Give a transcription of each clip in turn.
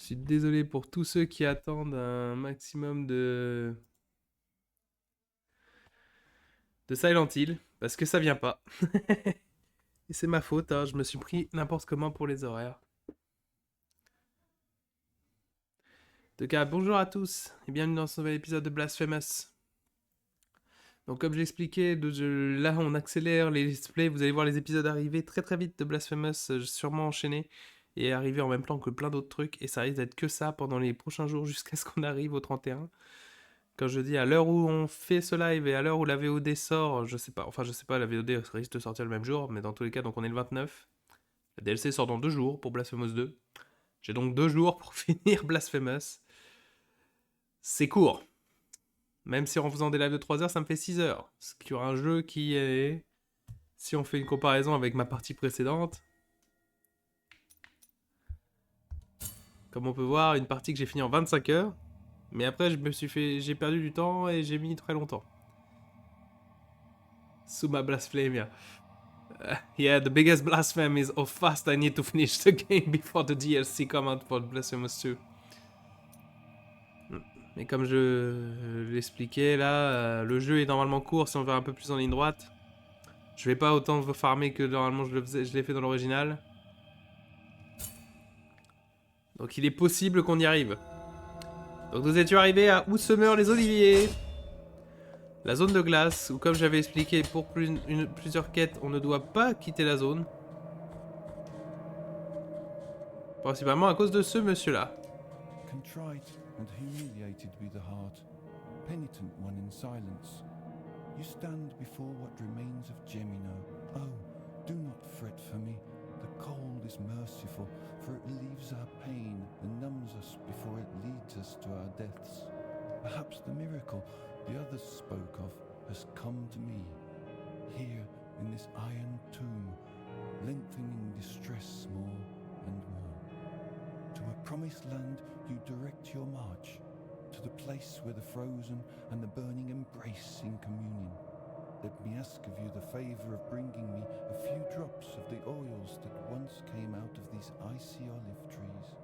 suis désolé pour tous ceux qui attendent un maximum de Silent Hill, parce que ça vient pas. Et c'est ma faute, hein, je me suis pris n'importe comment pour les horaires. En tout cas, bonjour à tous, et bienvenue dans ce nouvel épisode de Blasphemous. Donc comme j'expliquais, là on accélère les let's play, vous allez voir les épisodes arriver très très vite de Blasphemous, sûrement enchaînés, et arriver en même temps que plein d'autres trucs, et ça risque d'être que ça pendant les prochains jours jusqu'à ce qu'on arrive au 31. Quand je dis à l'heure où on fait ce live et à l'heure où la VOD sort, je sais pas, enfin je sais pas, la VOD risque de sortir le même jour, mais dans tous les cas, donc on est le 29. La DLC sort dans 2 jours pour Blasphemous 2. J'ai donc 2 jours pour finir Blasphemous. C'est court. Même si en faisant des lives de 3 heures, ça me fait 6 heures. Ce qui est un jeu qui est... Si on fait une comparaison avec ma partie précédente, comme on peut voir, une partie que j'ai finie en 25 heures, mais après j'ai perdu du temps et j'ai mis très longtemps. Sous ma Blasphémia. Yeah, the biggest blasphemy is how fast I need to finish the game before the DLC come out for Blasphemous 2. Mais comme je l'expliquais là, le jeu est normalement court si on va un peu plus en ligne droite. Je vais pas autant farmer que normalement je l'ai fait dans l'original. Donc il est possible qu'on y arrive. Donc nous étions arrivés à Où se meurent les oliviers. La zone de glace, où comme j'avais expliqué pour plusieurs quêtes, on ne doit pas quitter la zone. Principalement à cause de ce monsieur-là. Contrite and humiliated be the heart, penitent one in silence. You stand before what remains of Gemino. Oh, do not fret for me. The cold is merciful, for it relieves our pain and numbs us before it leads us to our deaths. Perhaps the miracle the others spoke of has come to me, here in this iron tomb, lengthening distress more and more. To a promised land you direct your march, to the place where the frozen and the burning embrace in communion. Let me ask of you the favour of bringing me a few drops of the oils that once came out of these icy olive trees,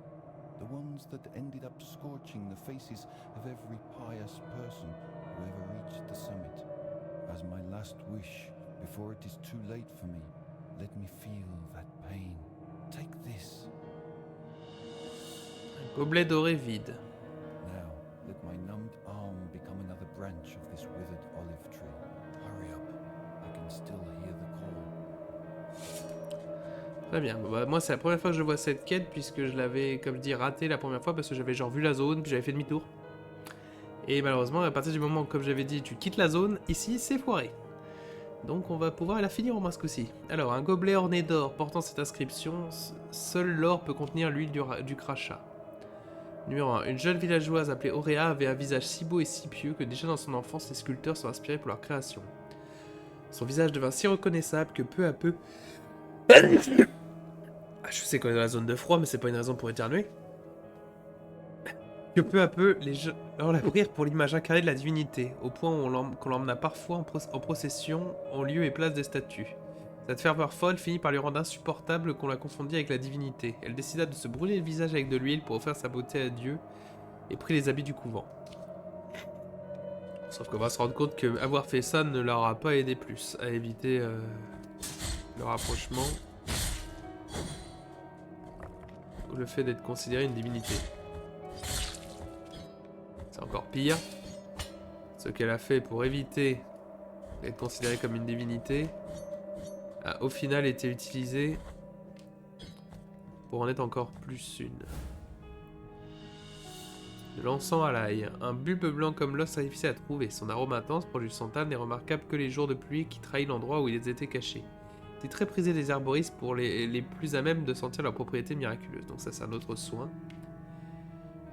the ones that ended up scorching the faces of every pious person who ever reached the summit. As my last wish, before it is too late for me, let me feel that pain. Take this. Gobelet doré vide. Now, let my numbed arm become another branch of this withered olive tree. Hurry up, I can still hear the call. Très bien, bon, bah, moi c'est la première fois que je vois cette quête puisque je l'avais, comme je dis, raté la première fois parce que j'avais genre vu la zone puis j'avais fait demi-tour. Et malheureusement, à partir du moment où, comme j'avais dit, tu quittes la zone, ici c'est foiré. Donc on va pouvoir la finir au moins ce coup-ci. Alors, un gobelet orné d'or portant cette inscription, seul l'or peut contenir l'huile du crachat. Numéro 1. Une jeune villageoise appelée Auréa avait un visage si beau et si pieux que déjà dans son enfance, les sculpteurs sont inspirés pour leur création. Son visage devint si reconnaissable que peu à peu... Ah, je sais qu'on est dans la zone de froid, mais c'est pas une raison pour éternuer. Que peu à peu, les gens la prirent pour l'image incarnée de la divinité, au point qu'on l'emmena parfois en procession en lieu et place des statues. Cette ferveur folle finit par lui rendre insupportable qu'on la confondît avec la divinité. Elle décida de se brûler le visage avec de l'huile pour offrir sa beauté à Dieu et prit les habits du couvent. Sauf qu'on va se rendre compte que avoir fait ça ne leur a pas aidé plus à éviter le rapprochement ou le fait d'être considéré une divinité. C'est encore pire. Ce qu'elle a fait pour éviter d'être considérée comme une divinité a au final été utilisé pour en être encore plus une. De l'encens à l'ail. Un bulbe blanc comme l'os a difficile à trouver. Son arôme intense, proche du santal, n'est remarquable que les jours de pluie qui trahit l'endroit où ils étaient cachés. C'est très prisé des herboristes pour les plus à même de sentir leurs propriétés miraculeuses. Donc ça c'est un autre soin.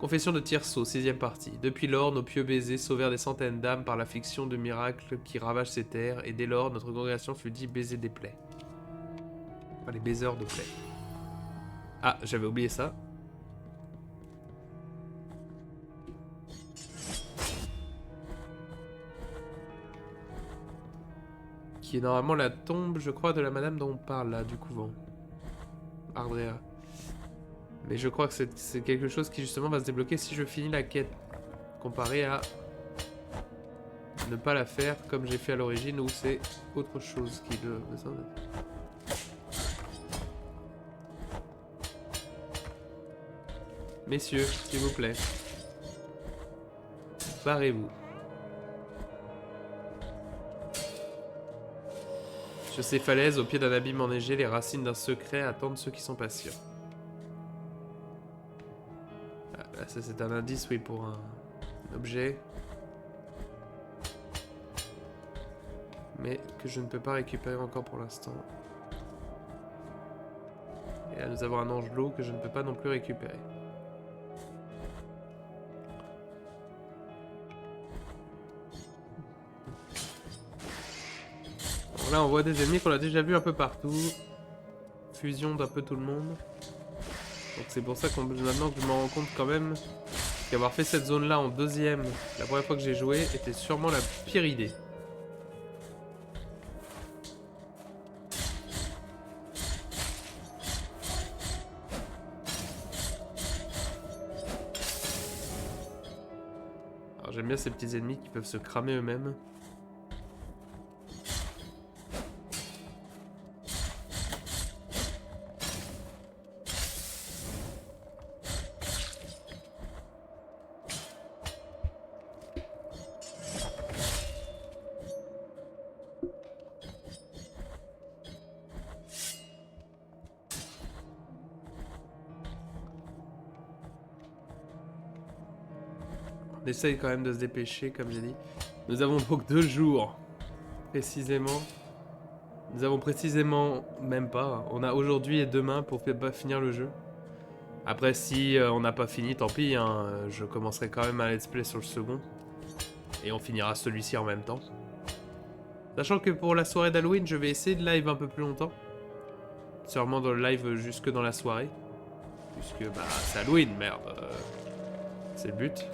Confession de Tirso, 6ème partie. Depuis lors, nos pieux baisers sauvèrent des centaines d'âmes par l'affliction de miracles qui ravagent ces terres, et dès lors, notre congrégation fut dit baiser des plaies. Enfin, les baiseurs de plaies. Ah, j'avais oublié ça. Qui est normalement la tombe, je crois, de la madame dont on parle, là, du couvent. Ardrea. Mais je crois que c'est quelque chose qui justement va se débloquer si je finis la quête. Comparé à ne pas la faire comme j'ai fait à l'origine où c'est autre chose qui le besoin de... Messieurs, s'il vous plaît. Barrez-vous. Sur ces falaises, au pied d'un abîme enneigé, les racines d'un secret attendent ceux qui sont patients. Ah, là, ça c'est un indice, oui, pour un objet. Mais que je ne peux pas récupérer encore pour l'instant. Et là, nous avons un ange loup que je ne peux pas non plus récupérer. Donc là, on voit des ennemis qu'on a déjà vus un peu partout. Fusion d'un peu tout le monde. Donc c'est pour ça que maintenant que je me rends compte quand même qu'avoir fait cette zone-là en deuxième, la première fois que j'ai joué, était sûrement la pire idée. Alors j'aime bien ces petits ennemis qui peuvent se cramer eux-mêmes. On essaye quand même de se dépêcher, comme j'ai dit. Nous avons donc 2 jours, précisément. Nous avons précisément, même pas, on a aujourd'hui et demain pour finir le jeu. Après, si on n'a pas fini, tant pis, hein, je commencerai quand même un let's play sur le second. Et on finira celui-ci en même temps. Sachant que pour la soirée d'Halloween, je vais essayer de live un peu plus longtemps. Sûrement dans le live jusque dans la soirée. Puisque, bah, c'est Halloween, merde. C'est le but.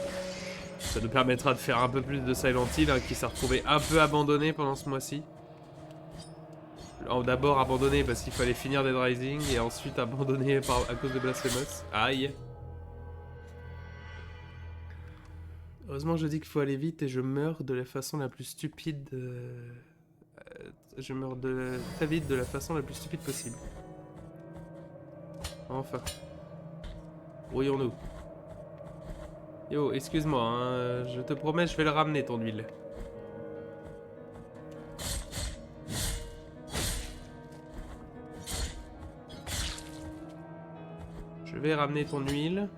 Ça nous permettra de faire un peu plus de Silent Hill, hein, qui s'est retrouvé un peu abandonné pendant ce mois-ci. D'abord abandonné parce qu'il fallait finir Dead Rising, et ensuite abandonné à cause de Blasphemous. Aïe. Heureusement je dis qu'il faut aller vite et je meurs de la façon la plus stupide... je meurs très vite de la façon la plus stupide possible. Enfin. Brouillons-nous. Yo, excuse-moi, hein, je te promets, je vais le ramener ton huile. Je vais ramener ton huile.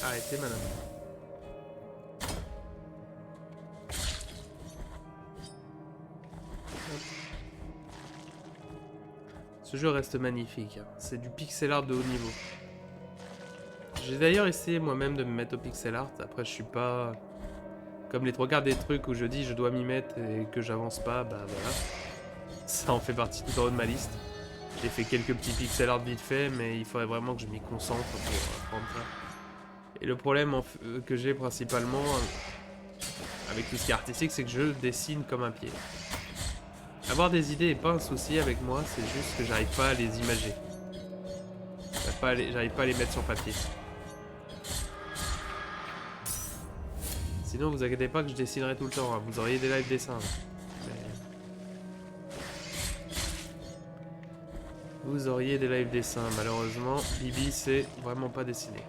Arrêtez, madame. Ce jeu reste magnifique, hein. C'est du pixel art de haut niveau. J'ai d'ailleurs essayé moi-même de me mettre au pixel art. Après, je suis pas... Comme les trois quarts des trucs où je dis je dois m'y mettre et que j'avance pas, bah voilà. Ça en fait partie tout en haut de ma liste. J'ai fait quelques petits pixel art vite fait, mais il faudrait vraiment que je m'y concentre pour prendre ça. Et le problème que j'ai principalement avec tout ce qui est artistique, c'est que je dessine comme un pied. Avoir des idées n'est pas un souci avec moi, c'est juste que j'arrive pas à les imager. J'arrive pas à les mettre sur papier. Sinon, vous inquiétez pas que je dessinerai tout le temps, hein. Vous auriez des live dessins. Vous auriez des live dessins. Malheureusement, Bibi sait vraiment pas dessiner.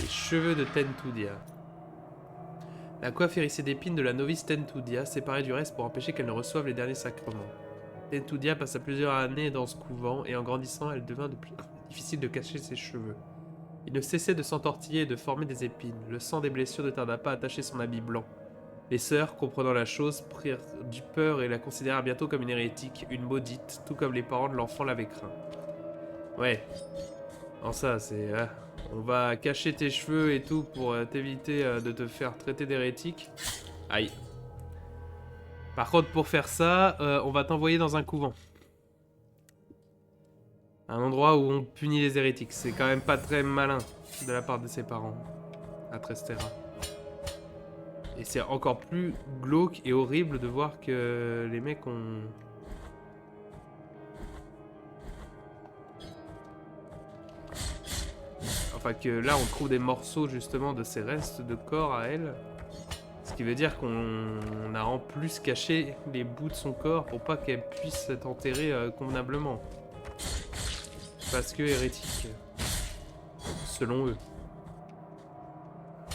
Les cheveux de Tentudia. La coiffe hérissée d'épines de la novice Tentudia, séparée du reste pour empêcher qu'elle ne reçoive les derniers sacrements. Tentudia passa plusieurs années dans ce couvent, et en grandissant, elle devint de plus difficile de cacher ses cheveux. Il ne cessait de s'entortiller et de former des épines. Le sang des blessures ne tarda pas à tacher son habit blanc. Les sœurs, comprenant la chose, prirent du peur et la considérèrent bientôt comme une hérétique, une maudite, tout comme les parents de l'enfant l'avaient craint. Ouais. En ça, c'est... on va cacher tes cheveux et tout pour t'éviter de te faire traiter d'hérétique. Aïe. Par contre, pour faire ça, on va t'envoyer dans un couvent. Un endroit où on punit les hérétiques. C'est quand même pas très malin de la part de ses parents. À Trestera. Et c'est encore plus glauque et horrible de voir que les mecs ont... Enfin que là on trouve des morceaux justement de ses restes de corps à elle. Ce qui veut dire qu'on a en plus caché les bouts de son corps pour pas qu'elle puisse être enterrée convenablement. Parce que hérétique. Selon eux.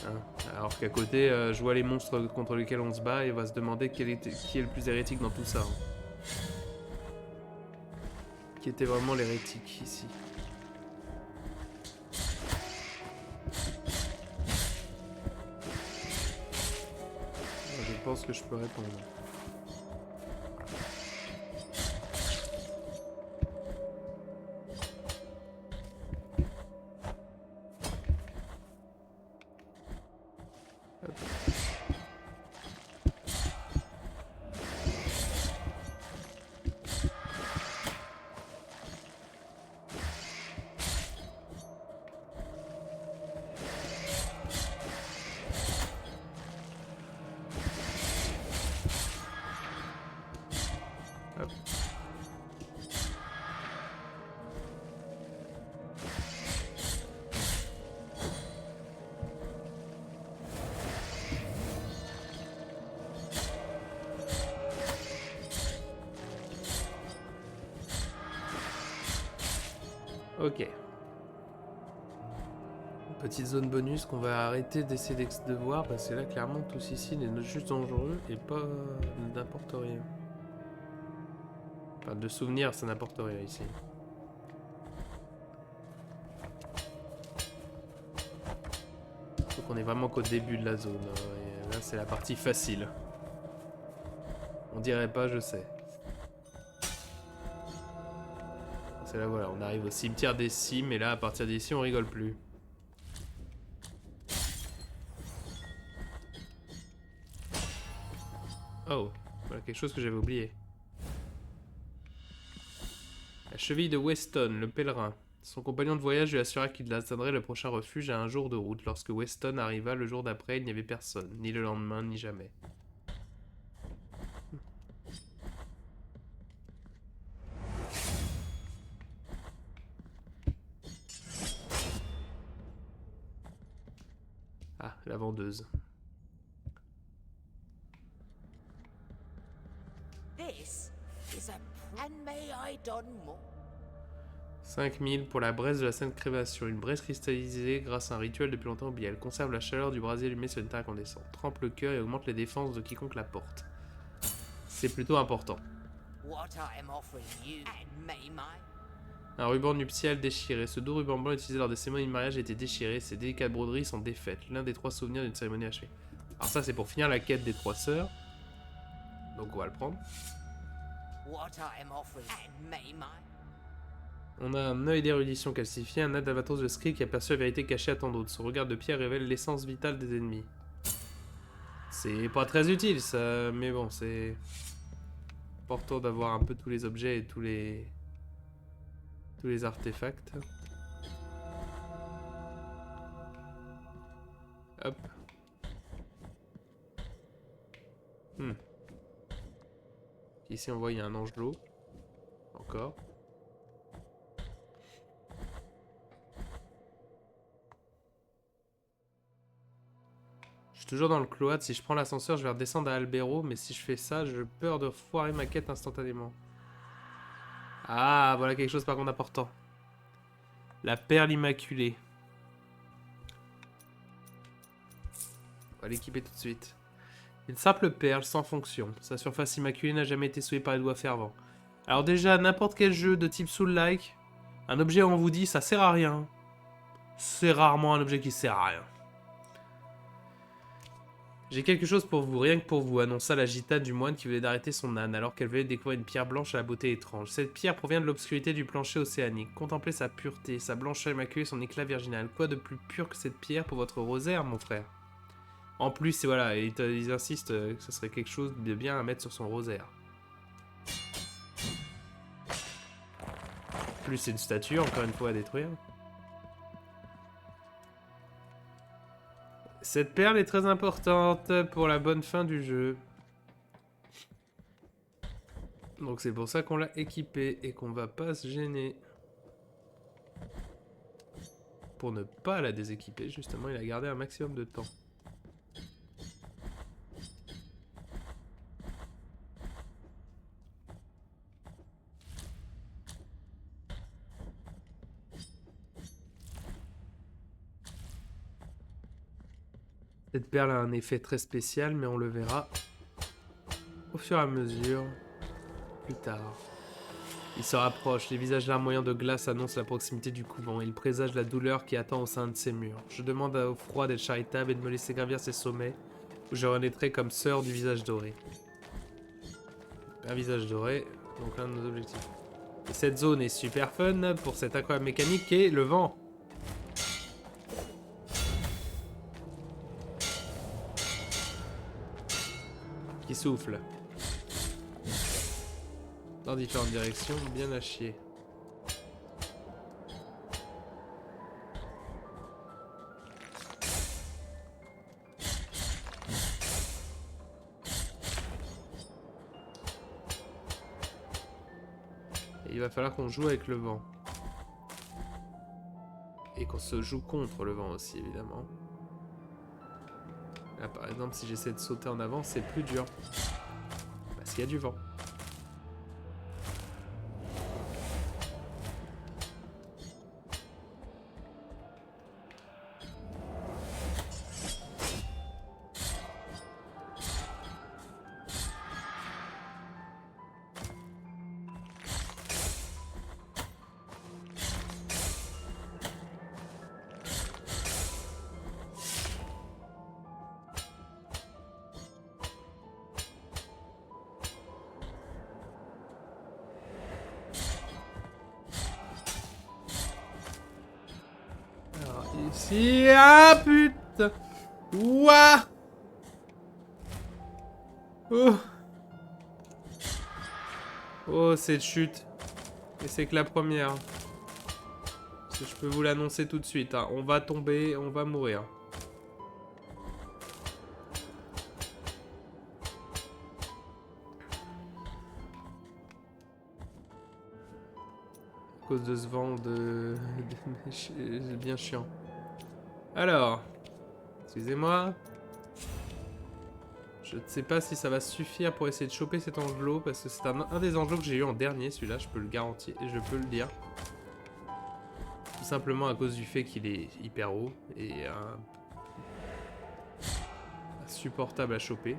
Hein. Alors qu'à côté, je vois les monstres contre lesquels on se bat et on va se demander qui est le plus hérétique dans tout ça. Hein. Qui était vraiment l'hérétique ici. Je pense que je peux répondre. Ok. Petite zone bonus qu'on va arrêter d'essayer de voir parce que là clairement tout ici est juste dangereux et pas n'importe rien. Enfin de souvenirs ça n'importe rien ici. Faut qu'on est vraiment qu'au début de la zone. Et là c'est la partie facile. On dirait pas, je sais. C'est là voilà, on arrive au cimetière des cimes et là à partir d'ici on rigole plus. Oh, voilà quelque chose que j'avais oublié. La cheville de Weston, le pèlerin. Son compagnon de voyage lui assura qu'il atteindrait le prochain refuge à un jour de route. Lorsque Weston arriva le jour d'après, il n'y avait personne, ni le lendemain, ni jamais. Ah, la vendeuse. This is a and may I done more. 5000 pour la braise de la Sainte Crévation. Une braise cristallisée grâce à un rituel depuis longtemps oublié. Elle conserve la chaleur du brasier allumé sur une terre incandescente. Trempe le cœur et augmente les défenses de quiconque la porte. C'est plutôt important. What I am offering you and may my Un ruban nuptial déchiré. Ce doux ruban blanc utilisé lors des cérémonies de mariage a été déchiré. Ses délicates broderies sont défaites. L'un des 3 souvenirs d'une cérémonie achevée. Alors ça c'est pour finir la quête des 3 sœurs. Donc on va le prendre. what I am offering and may my On a un œil d'érudition calcifié, un œil d'Albatros de Skri qui aperçoit la vérité cachée à tant d'autres. Son regard de pierre révèle l'essence vitale des ennemis. C'est pas très utile ça, mais bon, c'est important d'avoir un peu tous les objets et tous les artefacts. Hop. Ici on voit il y a un angelot. Encore. Je suis toujours dans le cloître. Si je prends l'ascenseur, je vais redescendre à Albero. Mais si je fais ça, j'ai peur de foirer ma quête instantanément. Ah, voilà quelque chose par contre d'important. La perle immaculée. On va l'équiper tout de suite. Une simple perle sans fonction. Sa surface immaculée n'a jamais été souillée par les doigts fervents. Alors déjà, n'importe quel jeu de type Soul-like, un objet on vous dit ça sert à rien. C'est rarement un objet qui sert à rien. J'ai quelque chose pour vous, rien que pour vous, annonça la gitane du moine qui venait d'arrêter son âne, alors qu'elle venait de découvrir une pierre blanche à la beauté étrange. Cette pierre provient de l'obscurité du plancher océanique. Contemplez sa pureté, sa blancheur immaculée, son éclat virginal. Quoi de plus pur que cette pierre pour votre rosaire, mon frère? En plus, et voilà, ils insistent que ce serait quelque chose de bien à mettre sur son rosaire. Plus c'est une statue, encore une fois, à détruire. Cette perle est très importante pour la bonne fin du jeu. Donc c'est pour ça qu'on l'a équipée et qu'on va pas se gêner. Pour ne pas la déséquiper, justement, il a gardé un maximum de temps. Cette perle a un effet très spécial, mais on le verra au fur et à mesure, plus tard. Il se rapproche, les visages larmoyants de glace annoncent la proximité du couvent. Il présage la douleur qui attend au sein de ses murs. Je demande au froid d'être charitable et de me laisser gravir ses sommets, où je renaîtrai comme sœur du visage doré. Un visage doré, donc l'un de nos objectifs. Et cette zone est super fun pour cette incroyable mécanique qui est le vent. Qui souffle. Dans différentes directions, bien à chier. Et il va falloir qu'on joue avec le vent. Et qu'on se joue contre le vent aussi, évidemment. Là, par exemple, si j'essaie de sauter en avant, c'est plus dur. Parce qu'il y a du vent. Ici, ah putain. Ouah. Oh. Oh, cette chute. Et c'est que la première. Je peux vous l'annoncer tout de suite. Hein. On va tomber, on va mourir. À cause de ce vent bien chiant. Alors, excusez-moi. Je ne sais pas si ça va suffire pour essayer de choper cet angelot, parce que c'est un des angelots que j'ai eu en dernier, celui-là, je peux le garantir, et je peux le dire. Tout simplement à cause du fait qu'il est hyper haut et insupportable à choper.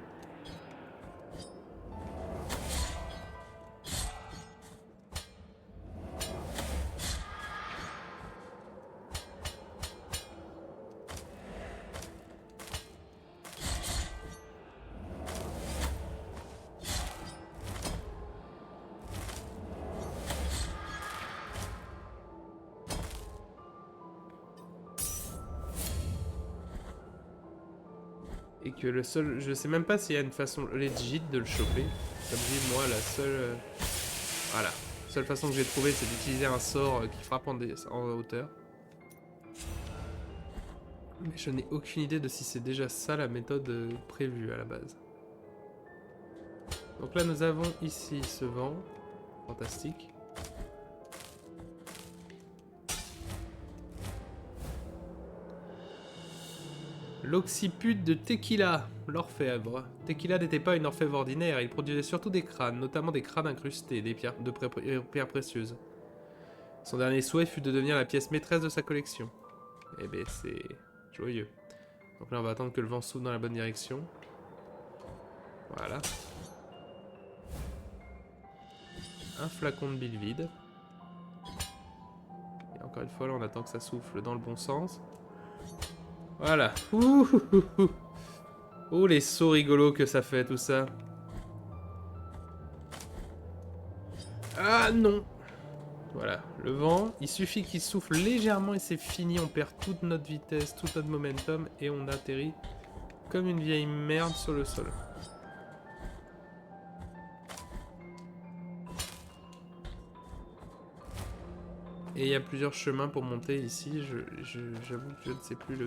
Et que le seul... Je sais même pas s'il y a une façon legit de le choper. Comme dit, moi, la seule... Voilà. La seule façon que j'ai trouvé, c'est d'utiliser un sort qui frappe en hauteur. Mais je n'ai aucune idée de si c'est déjà ça la méthode prévue à la base. Donc là, nous avons ici ce vent. Fantastique. L'occiput de Tequila, l'orfèvre. Tequila n'était pas une orfèvre ordinaire, il produisait surtout des crânes, notamment des crânes incrustés, des pierres précieuses. Son dernier souhait fut de devenir la pièce maîtresse de sa collection. Eh ben c'est joyeux. Donc là on va attendre que le vent s'ouvre dans la bonne direction. Voilà. un flacon de bile vide. Et encore une fois, là, on attend que ça souffle dans le bon sens. Voilà. Ouh, ouh, ouh. Oh, les sauts rigolos que ça fait, tout ça. Ah non. Voilà, le vent, il suffit qu'il souffle légèrement et c'est fini. On perd toute notre vitesse, tout notre momentum et on atterrit comme une vieille merde sur le sol. Et il y a plusieurs chemins pour monter ici. J'avoue que je ne sais plus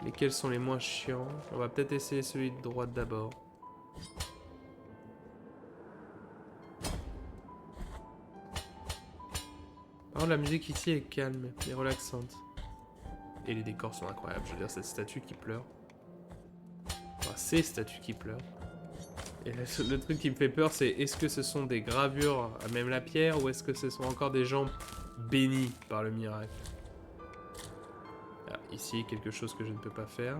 lesquels sont les moins chiants. On va peut-être essayer celui de droite d'abord. Par contre, la musique ici est calme et relaxante. Et les décors sont incroyables. Je veux dire, cette statue qui pleure. Enfin, ces statues qui pleurent. Et le truc qui me fait peur, c'est est-ce que ce sont des gravures à même la pierre ou est-ce que ce sont encore des gens bénis par le miracle? Ah, ici, quelque chose que je ne peux pas faire.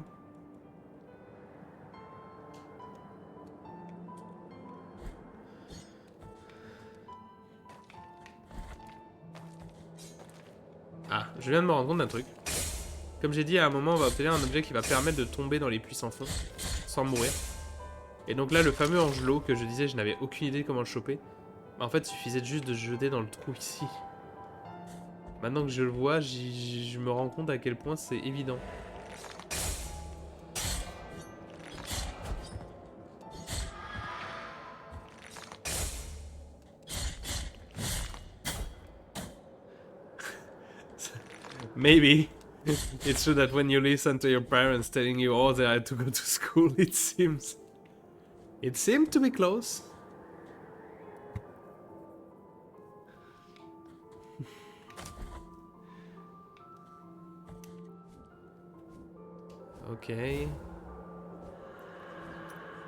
Ah, je viens de me rendre compte d'un truc. Comme j'ai dit, à un moment, on va obtenir un objet qui va permettre de tomber dans les puits sans fond, sans mourir. Et donc là, le fameux angelot que je disais, je n'avais aucune idée comment le choper. En fait, il suffisait juste de se jeter dans le trou ici. Maintenant que je le vois, je me rends compte à quel point c'est évident. Maybe. It's true that when you listen to your parents telling you, oh, they had to go to school, it seemed to be close. Ok.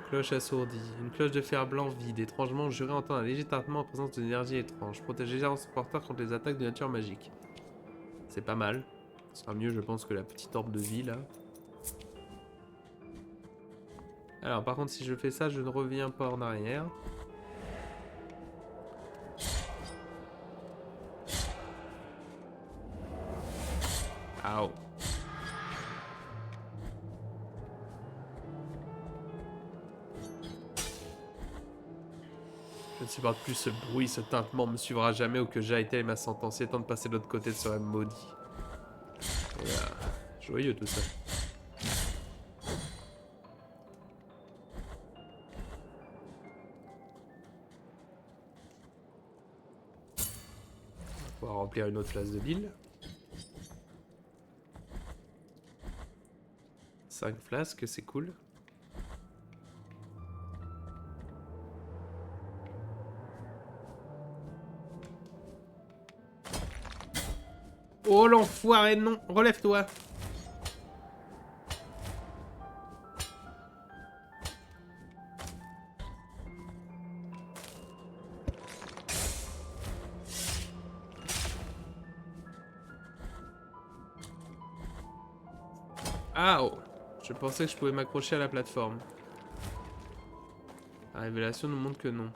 Cloche assourdie. Une cloche de fer blanc vide. Étrangement juré entendre un léger tintement en présence d'une énergie étrange. Protège légèrement son porteur contre les attaques de nature magique. C'est pas mal. Ce sera mieux, je pense, que la petite orbe de vie, là. Alors, par contre, si je fais ça, je ne reviens pas en arrière. Ow. Je ne supporte plus ce bruit, ce tintement me suivra jamais où que j'aille, telle est ma sentence. Il est temps de passer de l'autre côté de ce rêve maudit. Voilà. Joyeux tout ça. On va pouvoir remplir une autre place de bile. 5 flasques, c'est cool. Oh l'enfoiré, non, relève-toi. Ah oh, je pensais que je pouvais m'accrocher à la plateforme. La révélation nous montre que non.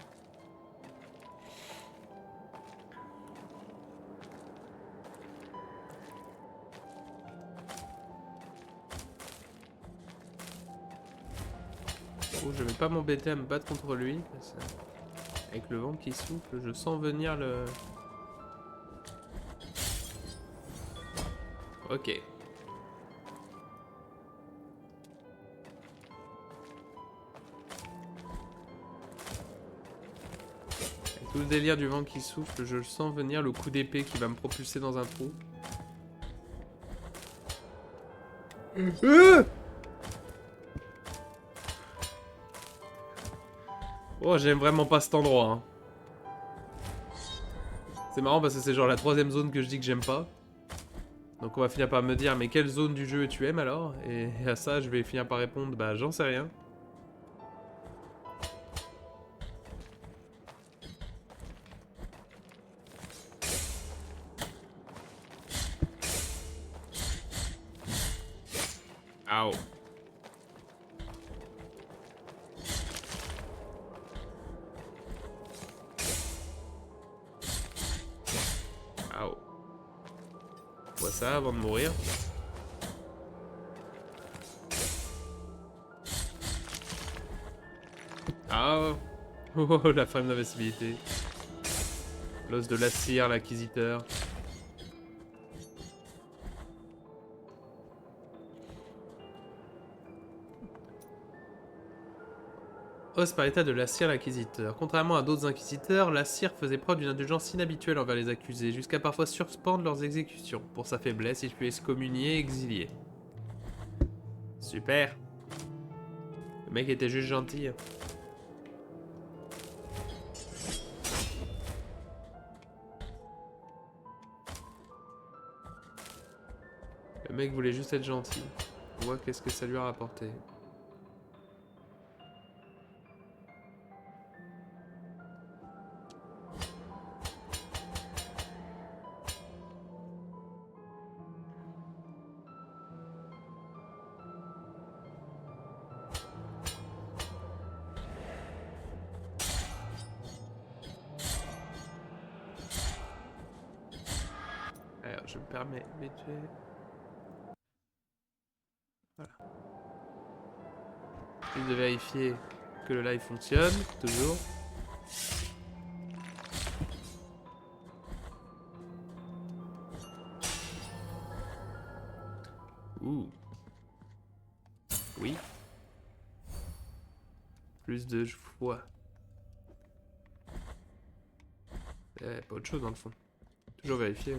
Oh, je vais pas m'embêter à me battre contre lui. Parce que avec le vent qui souffle, je sens venir le... Ok. Et tout le délire du vent qui souffle, je sens venir le coup d'épée qui va me propulser dans un trou. Oh, j'aime vraiment pas cet endroit. Hein. C'est marrant parce que c'est genre la 3ème zone que je dis que j'aime pas. Donc on va finir par me dire, mais quelle zone du jeu tu aimes alors? Et à ça, je vais finir par répondre, bah j'en sais rien. Ow. On voit ça avant de mourir. Ah oh, la femme d'invincibilité. L'os de la cire, l'acquisiteur. Os par état de la cire, l'inquisiteur. Contrairement à d'autres inquisiteurs, la cire faisait preuve d'une indulgence inhabituelle envers les accusés, jusqu'à parfois suspendre leurs exécutions. Pour sa faiblesse, il fut excommunié et exilé. Super. Le mec était juste gentil. Le mec voulait juste être gentil. On voit qu'est-ce que ça lui a rapporté. Alors, je me permets vite fait. Voilà. Juste de vérifier que le live fonctionne, toujours. Ouh. Oui. Plus de foi. Pas autre chose dans le fond. Toujours vérifier.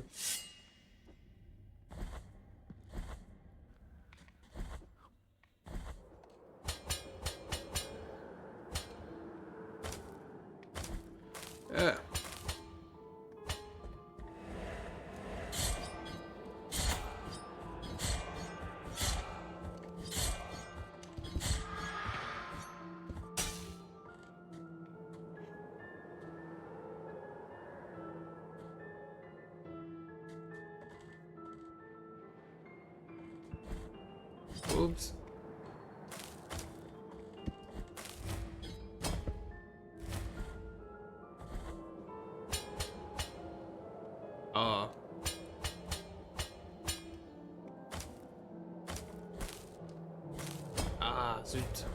Oups. Ah. Ah, zut.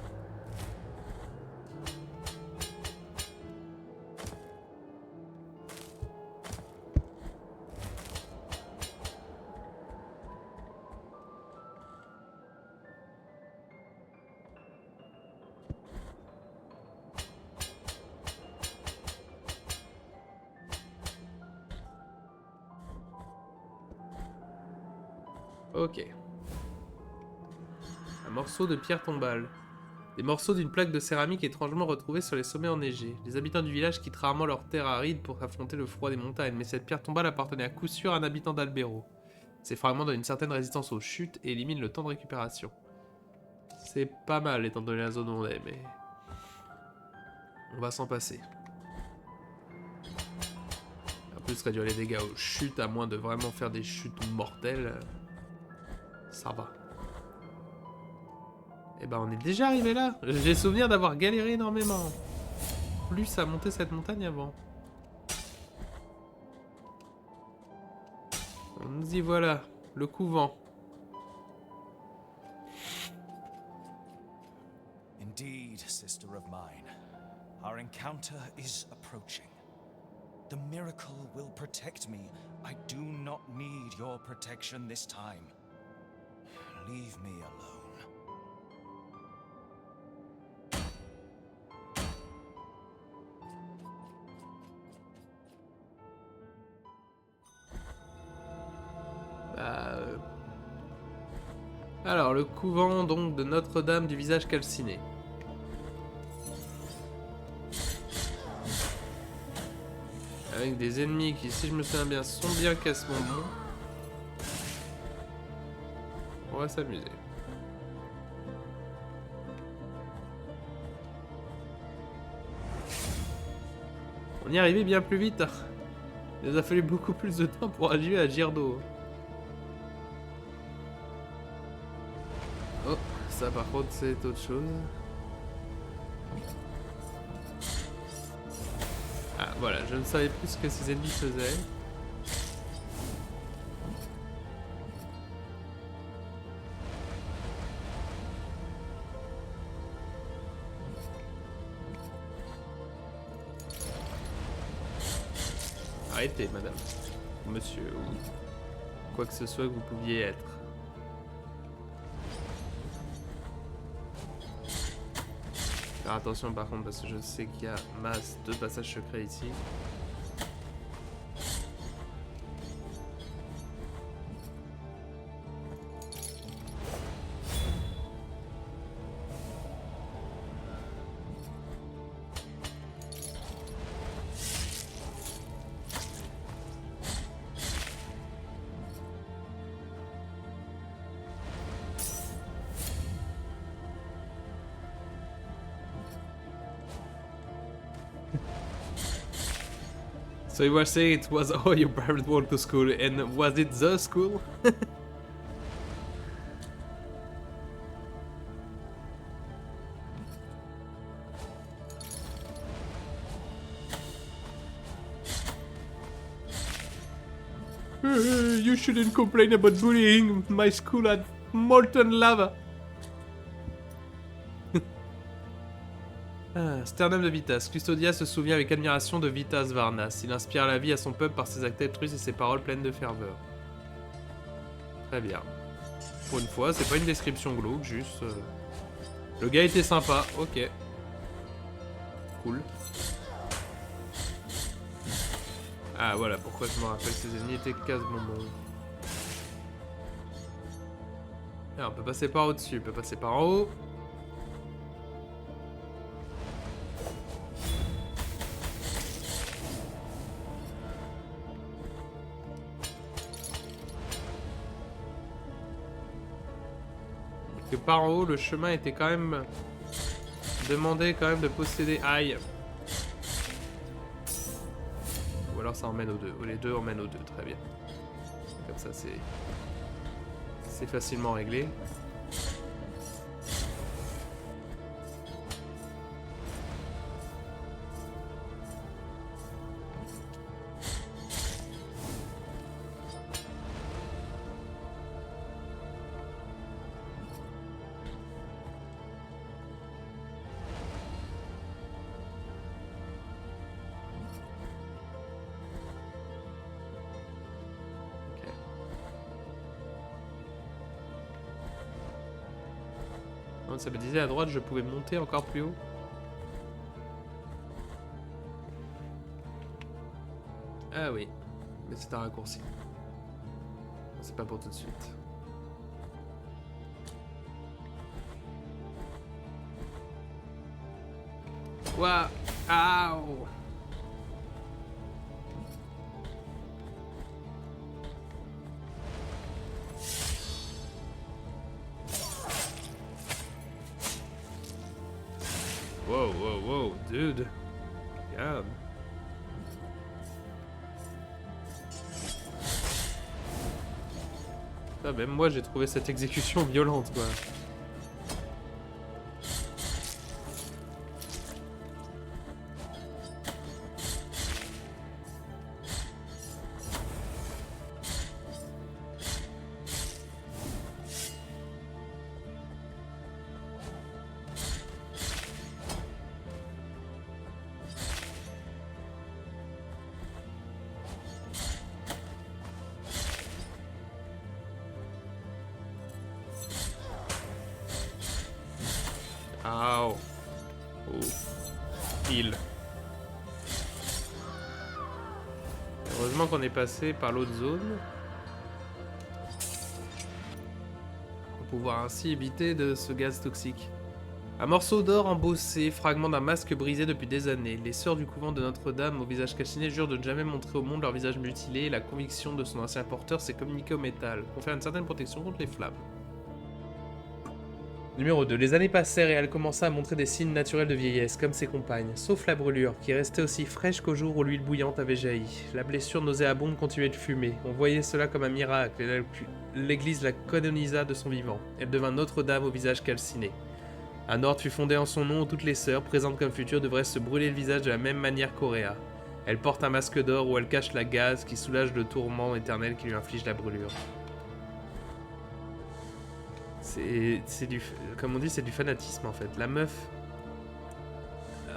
Ok. Un morceau de pierre tombale. Des morceaux d'une plaque de céramique étrangement retrouvés sur les sommets enneigés. Les habitants du village quittent rarement leur terre aride pour affronter le froid des montagnes, mais cette pierre tombale appartenait à coup sûr à un habitant d'Albero. Ces fragments donnent une certaine résistance aux chutes et éliminent le temps de récupération. C'est pas mal étant donné la zone où on est, mais... on va s'en passer. En plus, réduire les dégâts aux chutes, à moins de vraiment faire des chutes mortelles... ça va. Eh ben on est déjà arrivé là. J'ai souvenir d'avoir galéré énormément. Plus à monter cette montagne avant. Nous y voilà. Le couvent. Indeed, sister of mine. Our encounter is approaching. The miracle will protect me. I do not need your protection this time. Leave me alone. Alors, le couvent donc de Notre-Dame du visage calciné. Avec des ennemis qui, si je me souviens bien, sont bien casse-bonbons. On va s'amuser. On y arrivait bien plus vite. Il nous a fallu beaucoup plus de temps pour agir à Girdo. Oh, ça par contre c'est autre chose. Ah voilà, je ne savais plus ce que ces ennemis faisaient. Arrêtez, madame. Monsieur, ou quoi que ce soit que vous pouviez être. Faire attention par contre parce que je sais qu'il y a masse de passages secrets ici. So you were saying it was all your parents went to school, and was it the school? You shouldn't complain about bullying. My school had molten lava. Sternum de Vitas. Custodia se souvient avec admiration de Vitas Varnas. Il inspire la vie à son peuple par ses actes altruistes et ses paroles pleines de ferveur. Très bien. Pour une fois, c'est pas une description glauque, juste... Le gars était sympa, ok. Cool. Ah voilà, pourquoi je me rappelle, ses ennemis étaient casse-bonbons. Ah, on peut passer par au-dessus, on peut passer par en haut. Que par en haut, le chemin était quand même demandé quand même de posséder aïe. Ou alors ça emmène aux deux. Ou les deux emmènent aux deux, très bien. Comme ça c'est facilement réglé. Ça me disait à droite, je pouvais monter encore plus haut. Ah oui, mais c'est un raccourci. C'est pas pour tout de suite. Waouh! Aouh! Wow, wow, wow, dude. Regarde. Ah, même moi j'ai trouvé cette exécution violente, quoi. Ow. Oh. Heal. Heureusement qu'on est passé par l'autre zone. Pour pouvoir ainsi éviter de ce gaz toxique. Un morceau d'or embossé, fragment d'un masque brisé depuis des années. Les sœurs du couvent de Notre-Dame, au visage calciné, jurent de ne jamais montrer au monde leur visage mutilé et la conviction de son ancien porteur s'est communiquée au métal, confère une certaine protection contre les flammes. Numéro 2. Les années passèrent et elle commença à montrer des signes naturels de vieillesse, comme ses compagnes, sauf la brûlure, qui restait aussi fraîche qu'au jour où l'huile bouillante avait jailli. La blessure nauséabonde continuait de fumer. On voyait cela comme un miracle, et l'église la canonisa de son vivant. Elle devint Notre-Dame au visage calciné. Un ordre fut fondé en son nom où toutes les sœurs, présentes comme futures, devraient se brûler le visage de la même manière qu'Auréa. Elle porte un masque d'or où elle cache la gaze qui soulage le tourment éternel qui lui inflige la brûlure. C'est du... Comme on dit, c'est du fanatisme en fait. La meuf...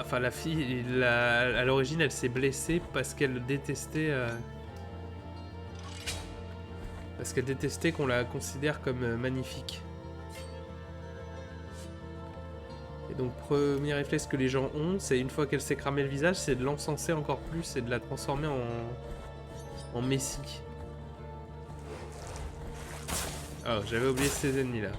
Enfin, la fille, à l'origine, elle s'est blessée parce qu'elle détestait... Parce qu'elle détestait qu'on la considère comme magnifique. Et donc, premier réflexe que les gens ont, c'est une fois qu'elle s'est cramé le visage, c'est de l'encenser encore plus et de la transformer en messie. Oh, j'avais oublié ces ennemis-là.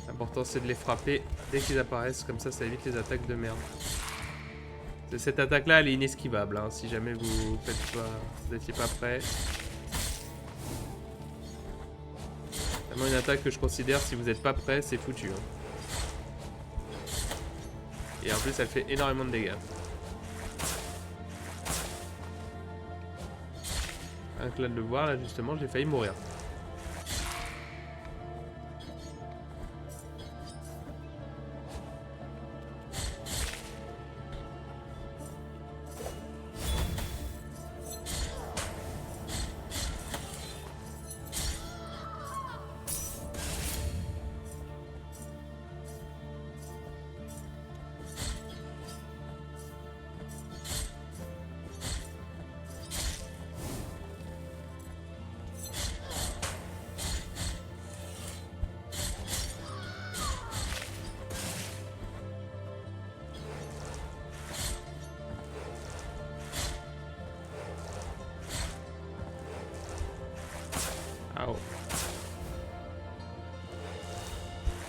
L'important, c'est de les frapper dès qu'ils apparaissent, comme ça évite les attaques de merde. Cette attaque-là, elle est inesquivable, hein, si jamais vous n'étiez pas prêt. C'est vraiment une attaque que je considère, si vous n'êtes pas prêt, c'est foutu. Hein. Et en plus, elle fait énormément de dégâts. Rien que là de le voir, là justement, j'ai failli mourir.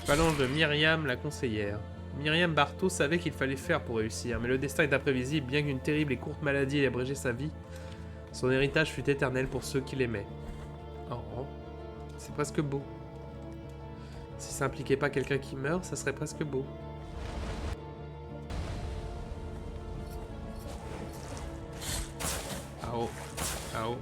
Phalange de Myriam, la conseillère. Myriam Barthaud savait qu'il fallait faire pour réussir, mais le destin est imprévisible, bien qu'une terrible et courte maladie ait abrégé sa vie. Son héritage fut éternel pour ceux qui l'aimaient. Oh, c'est presque beau. Si ça impliquait pas quelqu'un qui meurt, ça serait presque beau. Ah oh.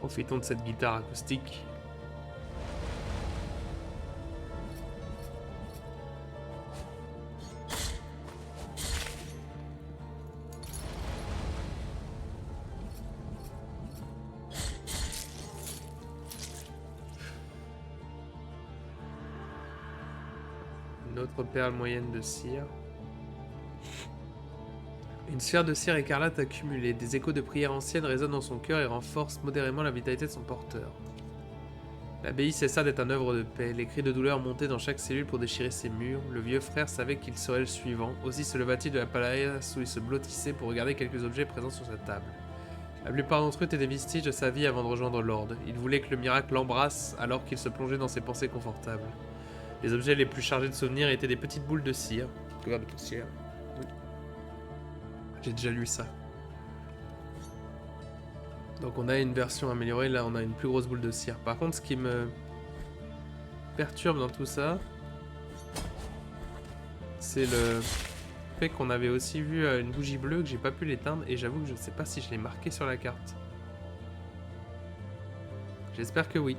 Profitons de cette guitare acoustique. Une autre perle moyenne de cire. Une sphère de cire écarlate accumulée. Des échos de prières anciennes résonnent dans son cœur et renforcent modérément la vitalité de son porteur. L'abbaye cessa d'être un œuvre de paix. Les cris de douleur montaient dans chaque cellule pour déchirer ses murs. Le vieux frère savait qu'il serait le suivant. Aussi se leva-t-il de la palaisse où il se blottissait pour regarder quelques objets présents sur sa table. La plupart d'entre eux étaient des vestiges de sa vie avant de rejoindre l'Ordre. Il voulait que le miracle l'embrasse alors qu'il se plongeait dans ses pensées confortables. Les objets les plus chargés de souvenirs étaient des petites boules de cire. Couvertes de poussière. J'ai déjà lu ça. Donc on a une version améliorée, là on a une plus grosse boule de cire. Par contre, ce qui me perturbe dans tout ça, c'est le fait qu'on avait aussi vu une bougie bleue que j'ai pas pu l'éteindre et j'avoue que je sais pas si je l'ai marqué sur la carte. J'espère que oui.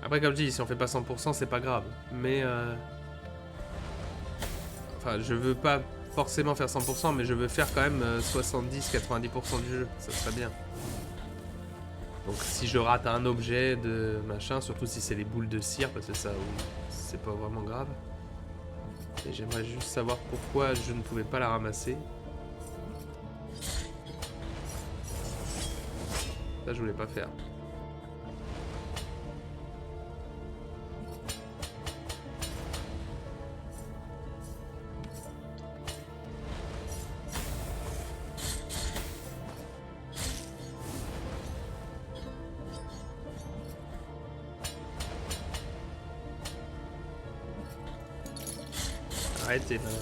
Après comme je dis, si on fait pas 100% c'est pas grave, mais enfin, je veux pas forcément faire 100%, mais je veux faire quand même 70-90% du jeu. Ça serait bien. Donc si je rate un objet de machin, surtout si c'est les boules de cire, parce que ça, oui, c'est pas vraiment grave. Et j'aimerais juste savoir pourquoi je ne pouvais pas la ramasser. Ça, je voulais pas faire. Arrêtez, madame.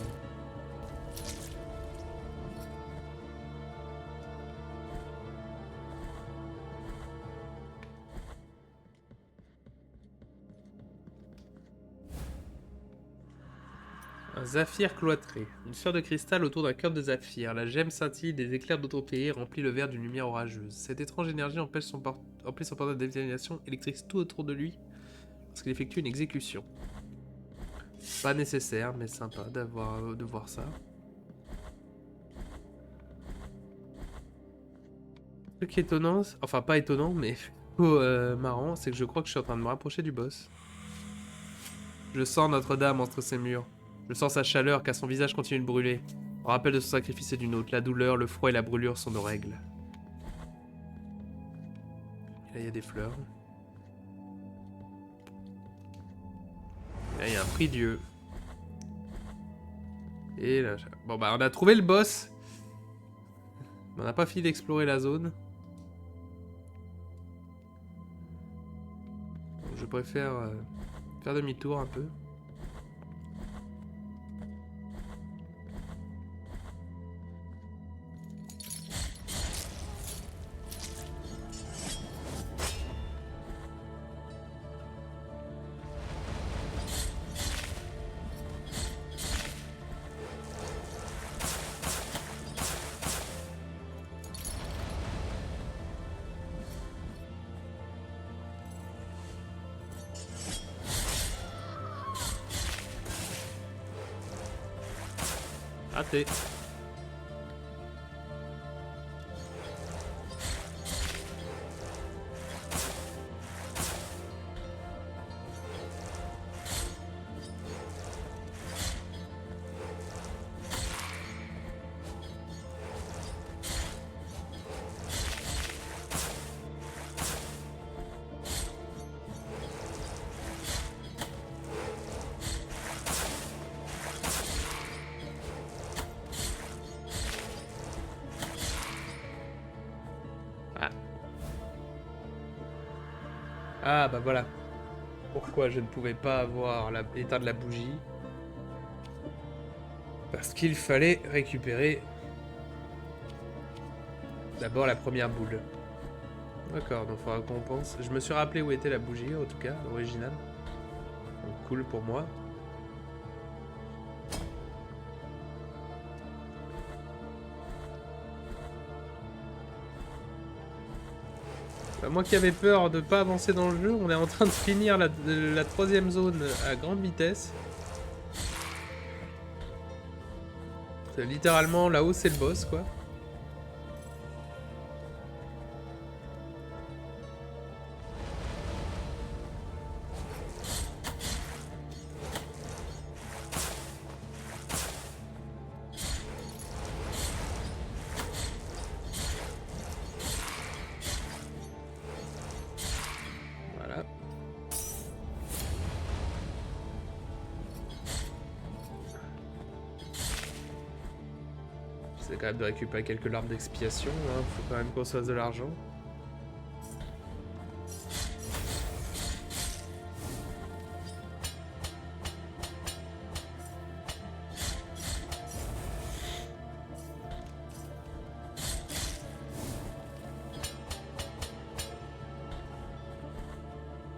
Un Zaphir cloîtré. Une sphère de cristal autour d'un cœur de Zaphir. La gemme scintille, des éclairs d'autopéie remplit le verre d'une lumière orageuse. Cette étrange énergie emplit son portail d'élimination électrique tout autour de lui lorsqu'il effectue une exécution. Pas nécessaire, mais sympa de voir ça. Le truc étonnant, enfin pas étonnant, mais plutôt marrant, c'est que je crois que je suis en train de me rapprocher du boss. Je sens Notre-Dame entre ses murs. Je sens sa chaleur car son visage continue de brûler. En rappel de son sacrifice et d'une autre, la douleur, le froid et la brûlure sont nos règles. Et là il y a des fleurs. Et là il y a un prie-dieu. Et là... Bon bah on a trouvé le boss. Mais on n'a pas fini d'explorer la zone. Donc, je préfère faire demi-tour un peu. Raté. Ah bah voilà. Pourquoi je ne pouvais pas avoir éteindre la bougie? Parce qu'il fallait récupérer d'abord la première boule. D'accord, donc il faudra qu'on pense. Je me suis rappelé où était la bougie, en tout cas, l'original. Donc cool pour moi. Bah, moi qui avais peur de pas avancer dans le jeu, on est en train de finir la troisième zone à grande vitesse. Littéralement, là-haut, c'est le boss, quoi. Voilà. J'essaie quand même de récupérer quelques larmes d'expiation, hein. Faut quand même qu'on se fasse de l'argent.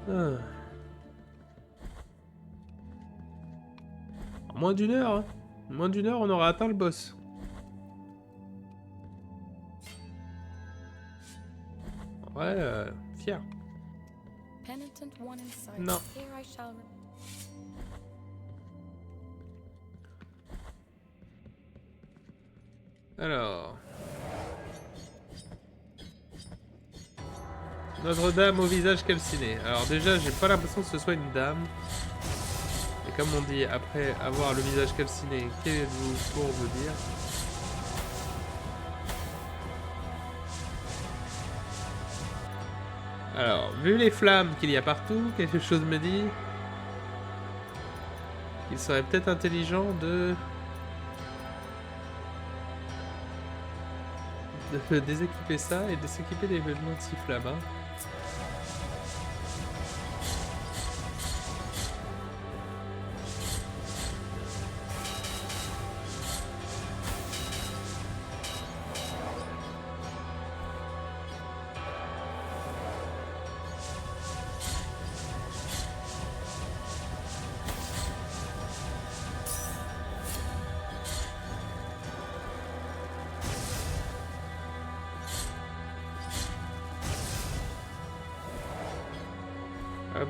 Ah. En moins d'une heure, hein. En moins d'une heure, on aura atteint le boss. Ouais, fier. Non. Alors. Notre-Dame au visage calciné. Alors déjà, j'ai pas l'impression que ce soit une dame. Et comme on dit, après avoir le visage calciné, qu'êtes-vous pour vous dire? Alors, vu les flammes qu'il y a partout, quelque chose me dit qu'il serait peut-être intelligent de déséquiper ça et de s'équiper des vêtements anti-flammes. Hein. Hop.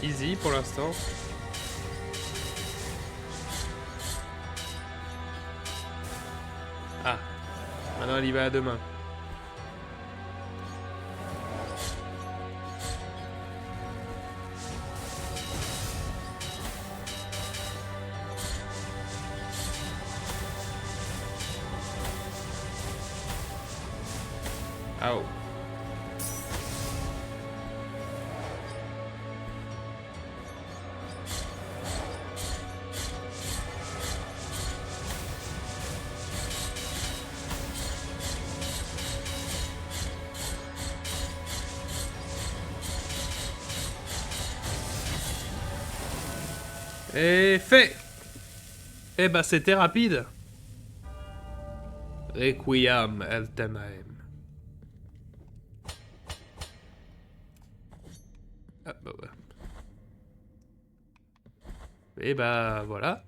Easy pour l'instant. Ah, maintenant elle y va à deux mains. Oh. Et fait. Eh ben c'était rapide. Requiem Eltenheim. Ah bah ouais. Et bah voilà.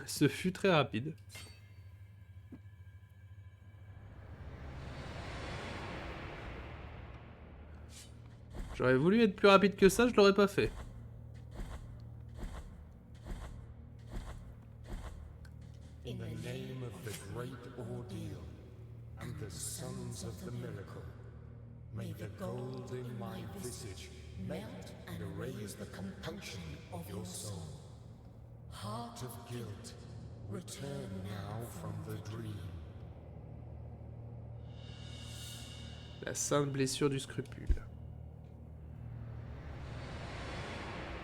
Ce fut très rapide. J'aurais voulu être plus rapide que ça, je l'aurais pas fait. In the name of the great ordeal and the sons of the miracle, may the gold in my visage melt and erase the compunction of your soul. Heart of guilt, return now from the dream. La sainte blessure du scrupule.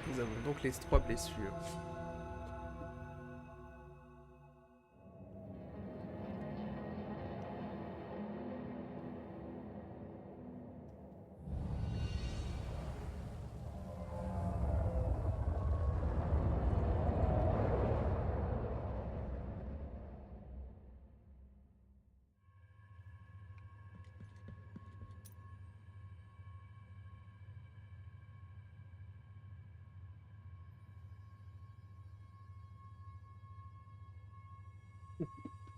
Nous avons donc les 3 blessures.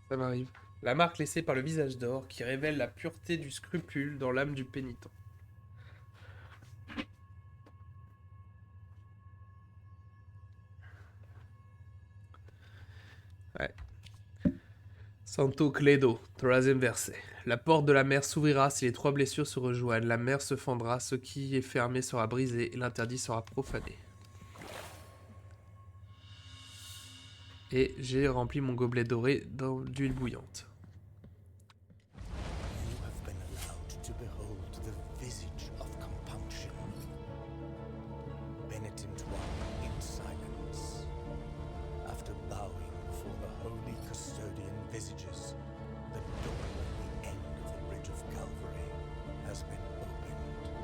Ça m'arrive. La marque laissée par le visage d'or qui révèle la pureté du scrupule dans l'âme du pénitent. Ouais. Santo Cledo, troisième verset. La porte de la mer s'ouvrira si les 3 blessures se rejoignent. La mer se fendra, ce qui est fermé sera brisé et l'interdit sera profané. Et j'ai rempli mon gobelet doré d'huile bouillante. You have been allowed to behold the visage of compunction. Penitent one in silence. After bowing before the holy custodian visages, the door at the end of the bridge of Calvary has been opened.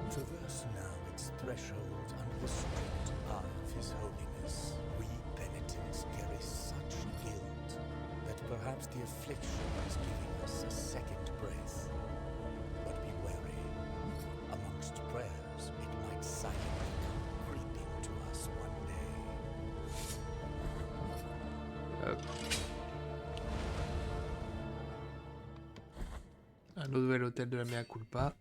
Traverse now its threshold under the strict eye of his holiness. We penitents carry such guilt that perhaps the affliction is giving us a second breath. But be wary. Amongst prayers, it might silently come creeping to us one day. Hop. Un nouvel hôtel de la mea culpa.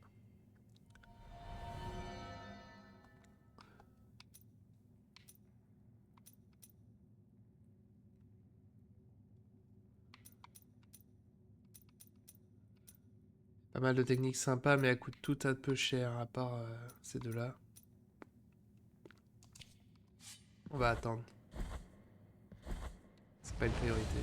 Pas mal de techniques sympas, mais elles coûtent toutes un peu cher, à part ces deux-là. On va attendre. C'est pas une priorité.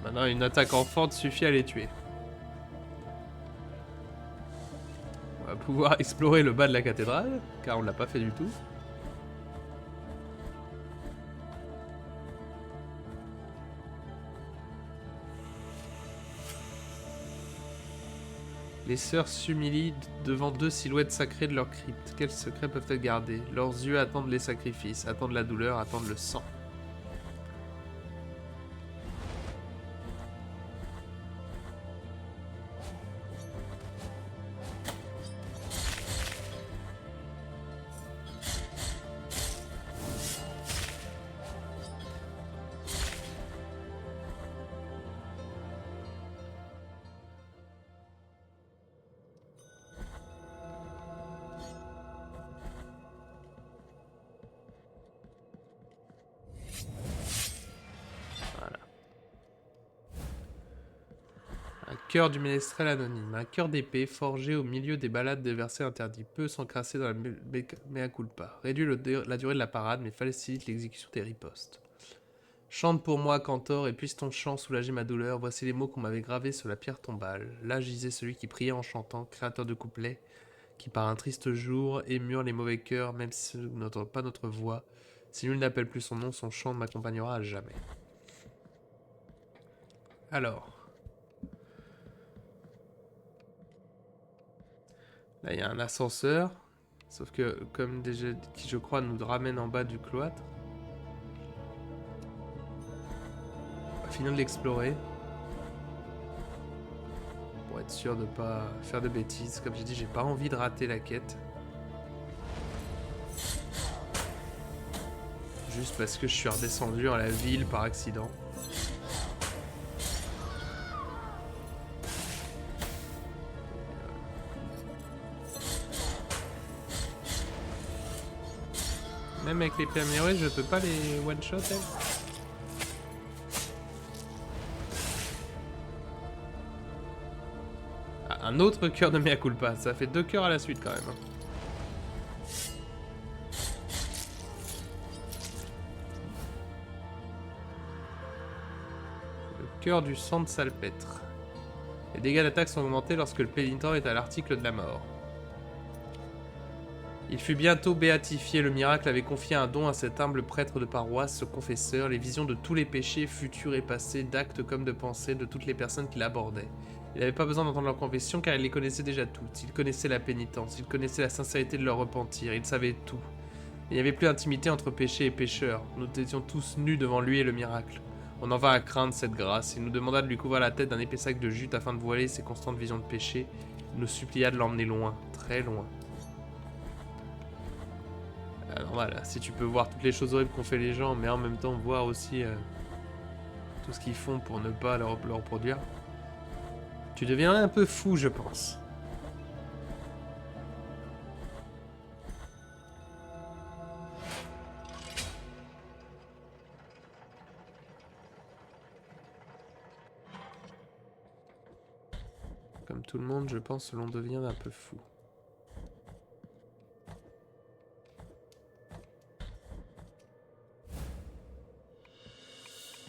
Maintenant, une attaque en fente suffit à les tuer. On va pouvoir explorer le bas de la cathédrale, car on ne l'a pas fait du tout. Les sœurs s'humilient devant deux silhouettes sacrées de leur crypte. Quels secrets peuvent-elles garder? Leurs yeux attendent les sacrifices, attendent la douleur, attendent le sang. Un cœur du ménestrel anonyme. Un cœur d'épée forgé au milieu des balades des versets interdits. Peut s'encrasser dans la mea culpa. Réduit la durée de la parade, mais facilite l'exécution des ripostes. Chante pour moi, Cantor, et puisse ton chant soulager ma douleur. Voici les mots qu'on m'avait gravés sur la pierre tombale. Là gisait celui qui priait en chantant, créateur de couplets, qui par un triste jour émure les mauvais cœurs, même si nous n'entendons pas notre voix. Si nul n'appelle plus son nom, son chant ne m'accompagnera à jamais. Alors. Là, il y a un ascenseur. Sauf que, comme déjà qui je crois nous ramène en bas du cloître. On va finir de l'explorer. Pour être sûr de pas faire de bêtises. Comme j'ai dit, j'ai pas envie de rater la quête. Juste parce que je suis redescendu dans la ville par accident. Même avec les améliorées, je peux pas les one-shot, elle. Ah, un autre cœur de mea culpa. Ça fait 2 cœurs à la suite, quand même. Le cœur du sang de salpêtre. Les dégâts d'attaque sont augmentés lorsque le pénitent est à l'article de la mort. Il fut bientôt béatifié, le miracle avait confié un don à cet humble prêtre de paroisse, ce confesseur, les visions de tous les péchés futurs et passés, d'actes comme de pensées, de toutes les personnes qui l'abordaient. Il n'avait pas besoin d'entendre leur confession car il les connaissait déjà toutes. Il connaissait la pénitence, il connaissait la sincérité de leur repentir, il savait tout. Il n'y avait plus d'intimité entre péché et pécheur. Nous étions tous nus devant lui et le miracle. On en vint à craindre cette grâce. Il nous demanda de lui couvrir la tête d'un épais sac de jute afin de voiler ses constantes visions de péché. Il nous supplia de l'emmener loin, très loin. Normal, si tu peux voir toutes les choses horribles qu'ont fait les gens, mais en même temps voir aussi tout ce qu'ils font pour ne pas le reproduire, tu deviendrais un peu fou, je pense. Comme tout le monde, je pense que l'on devient un peu fou.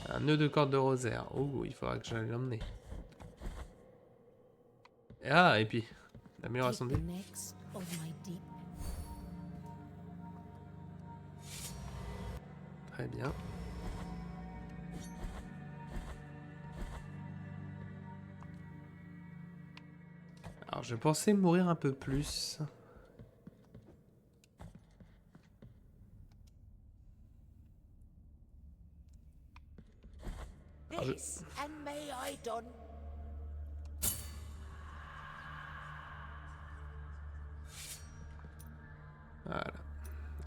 Un nœud de corde de rosaire. Oh, il faudra que j'aille l'emmener. Ah, et puis, l'amélioration de vie. Très bien. Alors, je pensais mourir un peu plus. This, and may I done. Voilà.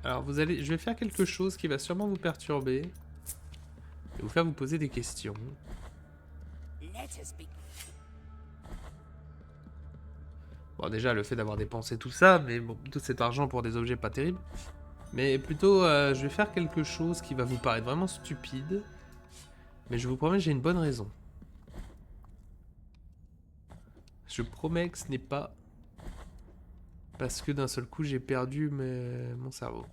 Alors, je vais faire quelque chose qui va sûrement vous perturber. Et vous faire vous poser des questions. Let us be. Bon, déjà, le fait d'avoir dépensé tout ça, mais bon, tout cet argent pour des objets pas terribles. Mais plutôt, je vais faire quelque chose qui va vous paraître vraiment stupide. Mais je vous promets, j'ai une bonne raison. Je promets que ce n'est pas parce que d'un seul coup, j'ai perdu mon cerveau.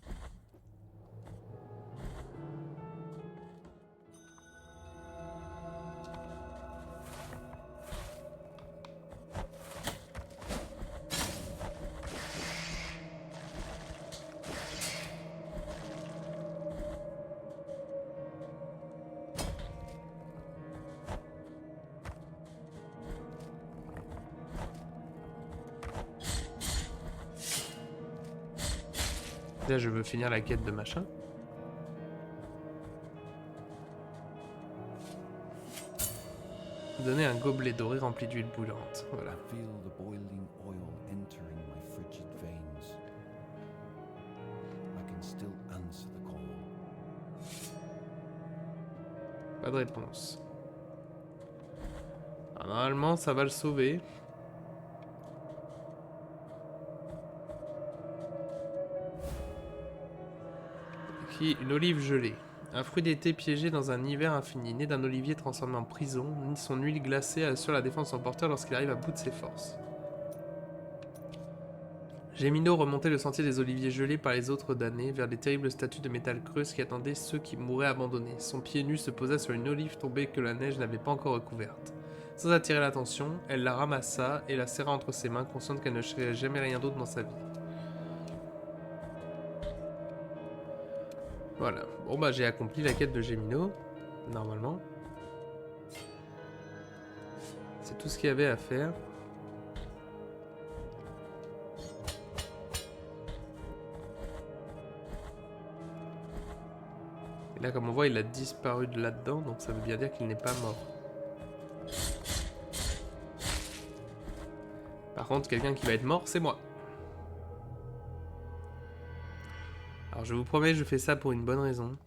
Là, je veux finir la quête de machin. Donner un gobelet doré rempli d'huile bouillante. Voilà. I feel the boiling oil entering my frigid veins. I can still answer the call. Pas de réponse. Alors, normalement, ça va le sauver. Qui une olive gelée. Un fruit d'été piégé dans un hiver infini, né d'un olivier transformé en prison, ni son huile glacée assure la défense de son porteur lorsqu'il arrive à bout de ses forces. Gémino remontait le sentier des oliviers gelés par les autres damnés vers les terribles statues de métal creuses qui attendaient ceux qui mouraient abandonnés. Son pied nu se posa sur une olive tombée que la neige n'avait pas encore recouverte. Sans attirer l'attention, elle la ramassa et la serra entre ses mains, consciente qu'elle ne chercherait jamais rien d'autre dans sa vie. Voilà. Bon bah j'ai accompli la quête de Gémino, normalement. C'est tout ce qu'il y avait à faire. Et là, comme on voit, il a disparu de là-dedans, donc ça veut bien dire qu'il n'est pas mort. Par contre, quelqu'un qui va être mort, c'est moi. Alors je vous promets, je fais ça pour une bonne raison.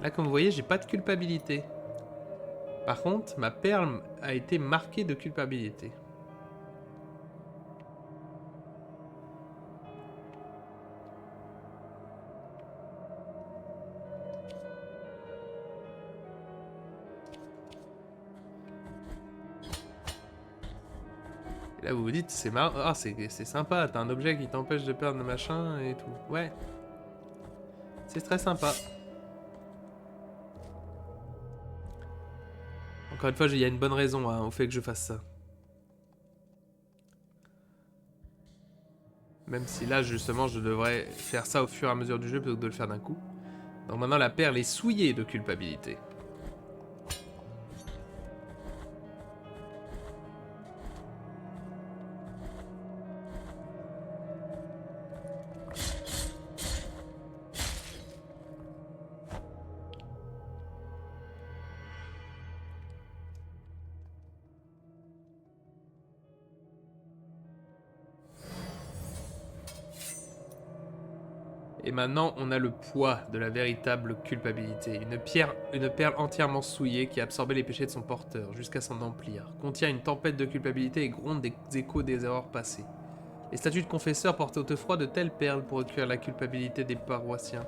Là, comme vous voyez, j'ai pas de culpabilité. Par contre, ma perle a été marquée de culpabilité. Et là, vous vous dites, c'est marrant, ah, c'est sympa, t'as un objet qui t'empêche de perdre le machin et tout. Ouais. C'est très sympa. Encore une fois, il y a une bonne raison hein, au fait que je fasse ça. Même si là, justement, je devrais faire ça au fur et à mesure du jeu plutôt que de le faire d'un coup. Donc maintenant, la perle est souillée de culpabilité. Et maintenant, on a le poids de la véritable culpabilité. Une perle entièrement souillée qui a absorbé les péchés de son porteur jusqu'à s'en emplir, contient une tempête de culpabilité et gronde des échos des erreurs passées. Les statues de confesseurs portaient autrefois de telles perles pour recueillir la culpabilité des paroissiens.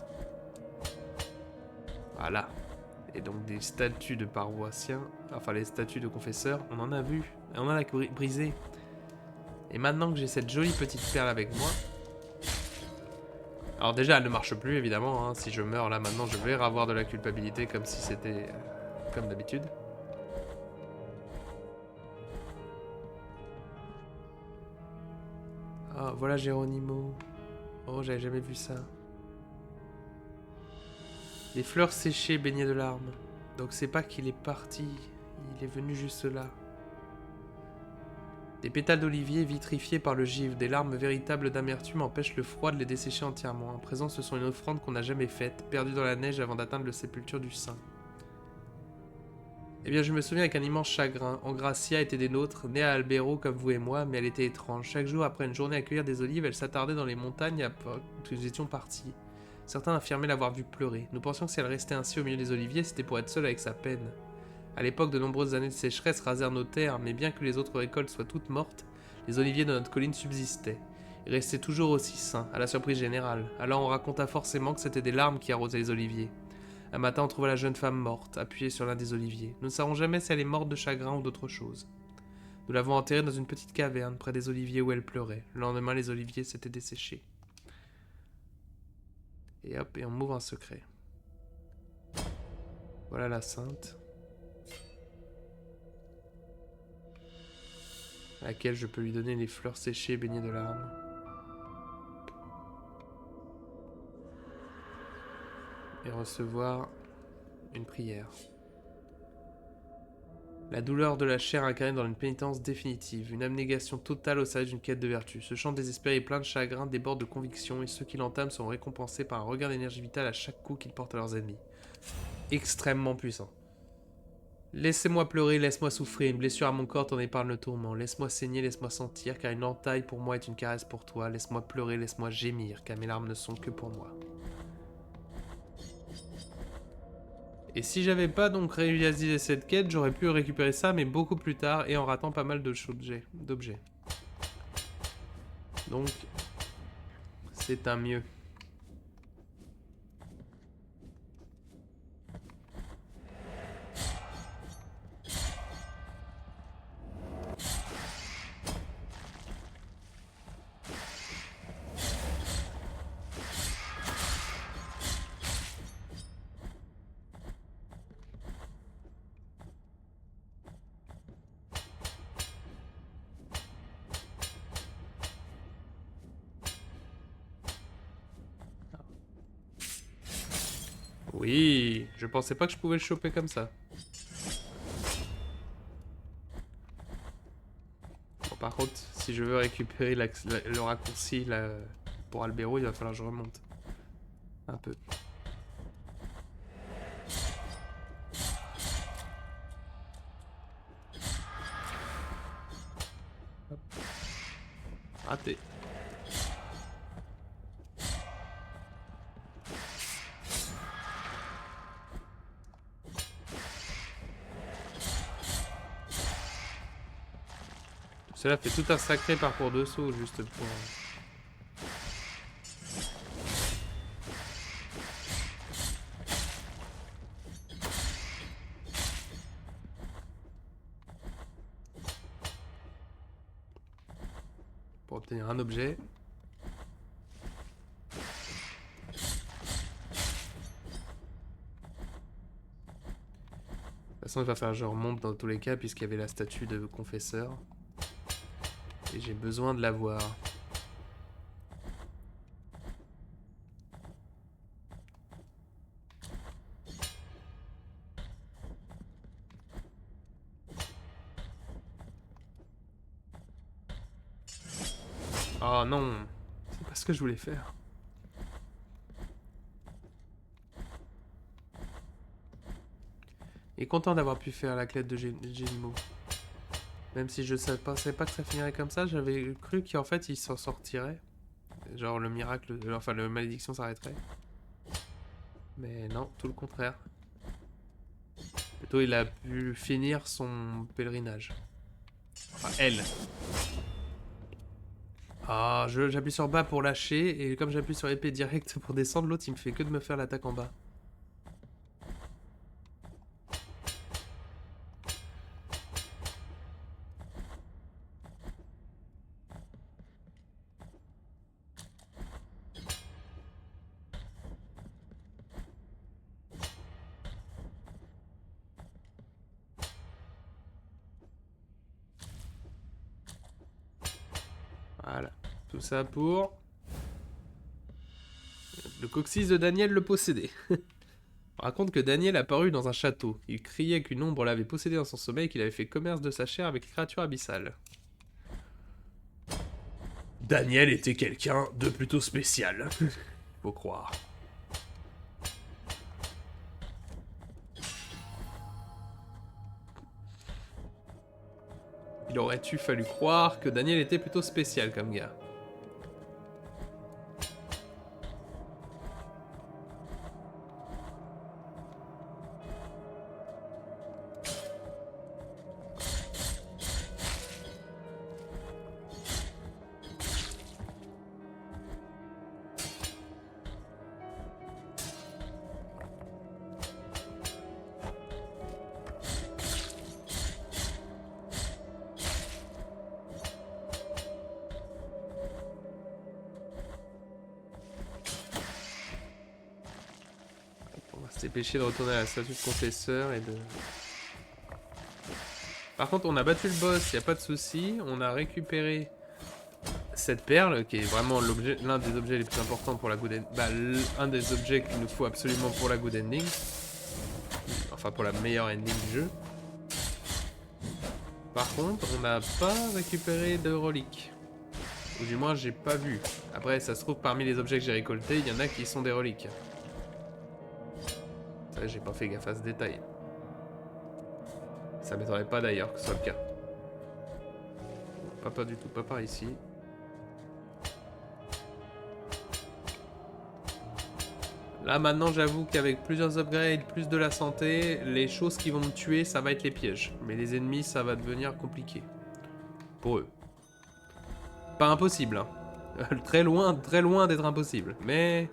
Voilà. Et donc des statues de paroissiens, enfin les statues de confesseurs, on en a vu, et on en a brisé. Et maintenant que j'ai cette jolie petite perle avec moi... Alors déjà, elle ne marche plus, évidemment. Hein. Si je meurs là maintenant, je vais avoir de la culpabilité comme si c'était comme d'habitude. Ah, voilà Geronimo. Oh, j'avais jamais vu ça. Les fleurs séchées baignées de larmes. Donc c'est pas qu'il est parti, il est venu juste là. Des pétales d'olivier vitrifiés par le givre, des larmes véritables d'amertume empêchent le froid de les dessécher entièrement. En présent, ce sont une offrande qu'on n'a jamais faite, perdue dans la neige avant d'atteindre le sépulture du saint. Eh bien, je me souviens avec un immense chagrin. Angracia était des nôtres, née à Albero comme vous et moi, mais elle était étrange. Chaque jour, après une journée à cueillir des olives, elle s'attardait dans les montagnes après que nous étions partis. Certains affirmaient l'avoir vue pleurer. Nous pensions que si elle restait ainsi au milieu des oliviers, c'était pour être seule avec sa peine. À l'époque, de nombreuses années de sécheresse rasèrent nos terres, mais bien que les autres récoltes soient toutes mortes, les oliviers de notre colline subsistaient. Ils restaient toujours aussi sains, à la surprise générale. Alors on raconta forcément que c'était des larmes qui arrosaient les oliviers. Un matin, on trouva la jeune femme morte, appuyée sur l'un des oliviers. Nous ne saurons jamais si elle est morte de chagrin ou d'autre chose. Nous l'avons enterrée dans une petite caverne, près des oliviers où elle pleurait. Le lendemain, les oliviers s'étaient desséchés. Et hop, et on m'ouvre un secret. Voilà la sainte. À laquelle je peux lui donner les fleurs séchées baignées de larmes. Et recevoir une prière. La douleur de la chair incarnée dans une pénitence définitive, une abnégation totale au service d'une quête de vertu. Ce chant désespéré et plein de chagrin déborde de conviction et ceux qui l'entament sont récompensés par un regain d'énergie vitale à chaque coup qu'ils portent à leurs ennemis. Extrêmement puissant. Laissez-moi pleurer, laisse-moi souffrir, une blessure à mon corps t'en épargne le tourment. Laisse-moi saigner, laisse-moi sentir, car une entaille pour moi est une caresse pour toi. Laisse-moi pleurer, laisse-moi gémir, car mes larmes ne sont que pour moi. Et si j'avais pas donc réalisé cette quête, j'aurais pu récupérer ça, mais beaucoup plus tard, et en ratant pas mal d'objets. Donc, c'est un mieux. Oui, je pensais pas que je pouvais le choper comme ça. Bon, par contre, si je veux récupérer le raccourci là, pour Albero, il va falloir que je remonte. Un peu. Hop. Raté. Cela fait tout un sacré parcours de saut juste pour... pour obtenir un objet. De toute façon, il va falloir que je remonte dans tous les cas puisqu'il y avait la statue de confesseur. Et j'ai besoin de la voir. Oh non, c'est pas ce que je voulais faire. Et content d'avoir pu faire la clé de Génimo. Même si je ne pensais pas que ça finirait comme ça, j'avais cru qu'en fait il s'en sortirait. Genre le miracle, enfin la malédiction s'arrêterait. Mais non, tout le contraire. Plutôt il a pu finir son pèlerinage. Enfin elle. Ah, j'appuie sur bas pour lâcher, et comme j'appuie sur épée direct pour descendre, l'autre il me fait que de me faire l'attaque en bas. Voilà, tout ça pour... Le coccyx de Daniel le possédait. On raconte que Daniel apparut dans un château. Il criait qu'une ombre l'avait possédé dans son sommeil et qu'il avait fait commerce de sa chair avec les créatures abyssales. Daniel était quelqu'un de plutôt spécial. Faut croire. Il aurait-tu fallu croire que Daniel était plutôt spécial comme gars. C'est péché de retourner à la statue de confesseur et de... Par contre, on a battu le boss, y a pas de souci. On a récupéré cette perle, qui est vraiment l'un des objets les plus importants pour la good ending. Bah, un des objets qu'il nous faut absolument pour la good ending. Enfin, pour la meilleure ending du jeu. Par contre, on n'a pas récupéré de reliques. Ou du moins, j'ai pas vu. Après, ça se trouve, parmi les objets que j'ai récoltés, il y en a qui sont des reliques. Ça, j'ai pas fait gaffe à ce détail. Ça m'étonnerait pas d'ailleurs que ce soit le cas. Pas du tout, pas par ici. Là, maintenant, j'avoue qu'avec plusieurs upgrades, plus de la santé, les choses qui vont me tuer, ça va être les pièges. Mais les ennemis, ça va devenir compliqué. Pour eux. Pas impossible, hein. Très loin d'être impossible. Mais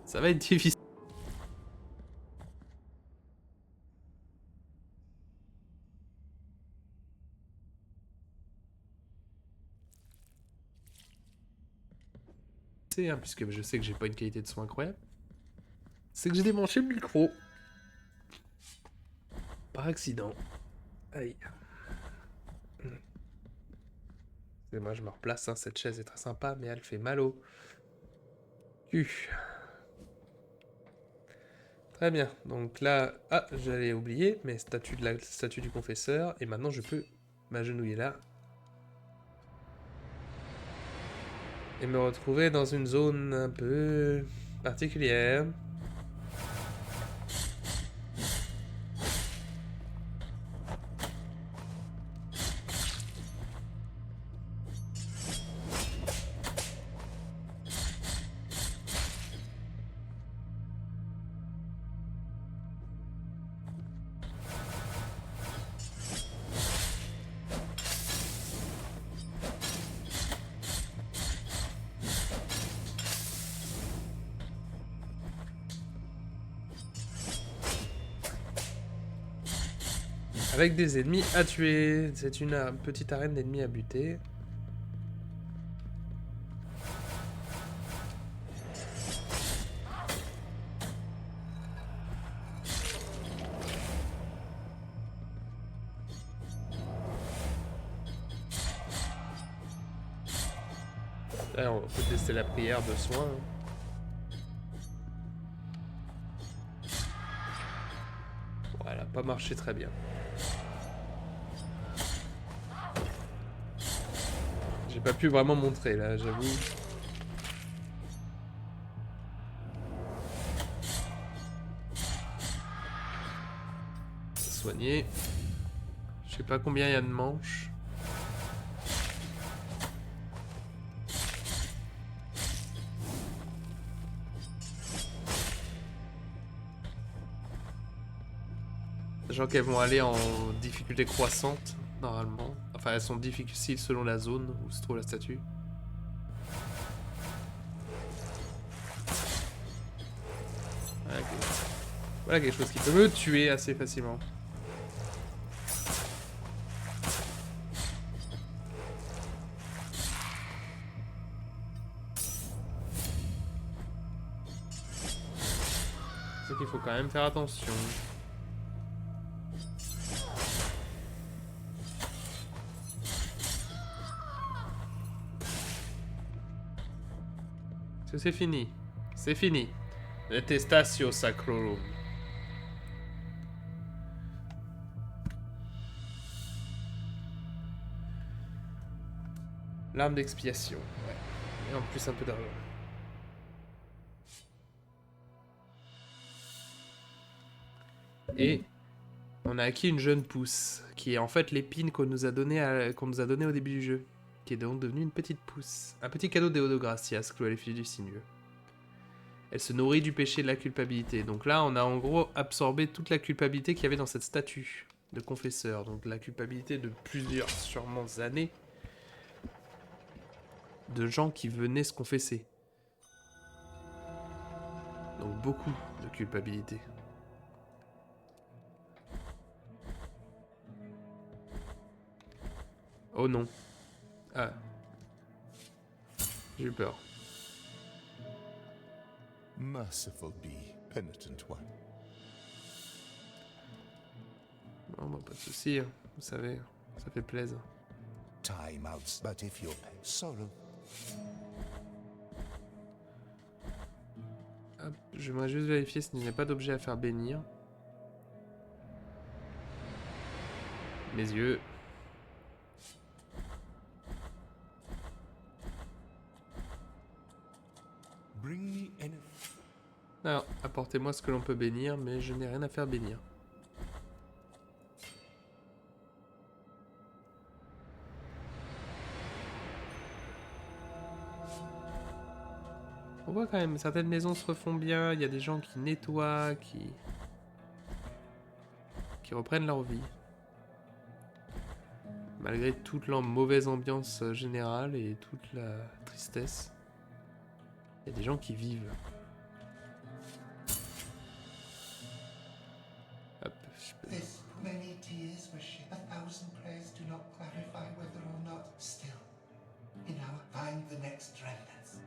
ça va être difficile. Puisque je sais que j'ai pas une qualité de son incroyable. C'est que j'ai débranché le micro. Par accident. Aïe. Moi, je me replace, hein. Cette chaise est très sympa, mais elle fait mal au cul. Très bien. Donc là... Ah, j'allais oublier, mais la statue du confesseur. Et maintenant, je peux m'agenouiller là. Et me retrouver dans une zone un peu particulière. Avec des ennemis à tuer. C'est une petite arène d'ennemis à buter. Là, on peut tester la prière de soin. Bon, elle a pas marché très bien. J'ai pas pu vraiment montrer là, j'avoue. Soigner. Je sais pas combien il y a de manches. Sachant qu'elles vont aller en difficulté croissante, normalement. Enfin, elles sont difficiles selon la zone où se trouve la statue. Voilà quelque chose qui peut me tuer assez facilement. C'est qu'il faut quand même faire attention. C'est fini. C'est fini. Le Testatio Sacrorum. L'arme d'expiation. Ouais. Et en plus un peu d'argent. Et on a acquis une jeune pousse, qui est en fait l'épine qu'on nous a donné au début du jeu, qui est donc devenue une petite pousse. Un petit cadeau d'Eo de Gracias, cloué à l'effigie du Sinueux. Elle se nourrit du péché de la culpabilité. Donc là, on a en gros absorbé toute la culpabilité qu'il y avait dans cette statue de confesseur. Donc la culpabilité de plusieurs, sûrement années, de gens qui venaient se confesser. Donc beaucoup de culpabilité. Oh non. Ah. J'ai eu peur. Merciful be, penitent one. Non, bah, pas de soucis, hein. Vous savez, ça fait plaisir. Time outs, but if your sorrow. Hop, j'aimerais juste vérifier s'il n'y a pas d'objet à faire bénir. Mes yeux. Bring me anything. Alors, apportez-moi ce que l'on peut bénir, mais je n'ai rien à faire bénir. On voit quand même, certaines maisons se refont bien, il y a des gens qui nettoient, qui reprennent leur vie. Malgré toute la mauvaise ambiance générale et toute la tristesse, il y a des gens qui vivent. Hop, je peux... This many tears were shed, 1,000 prayers do not clarify whether or not. Still, in our find the next remnants.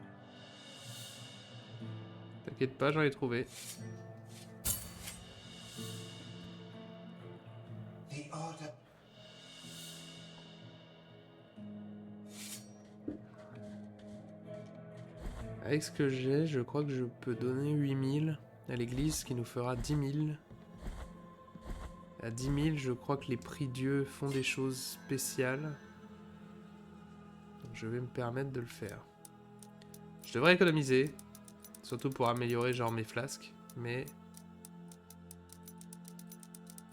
T'inquiète pas, j'en ai trouvé. The order. Avec ce que j'ai, je crois que je peux donner 8000 à l'église, ce qui nous fera 10 000. À 10 000, je crois que les prix Dieu font des choses spéciales. Donc je vais me permettre de le faire. Je devrais économiser, surtout pour améliorer genre mes flasques, mais...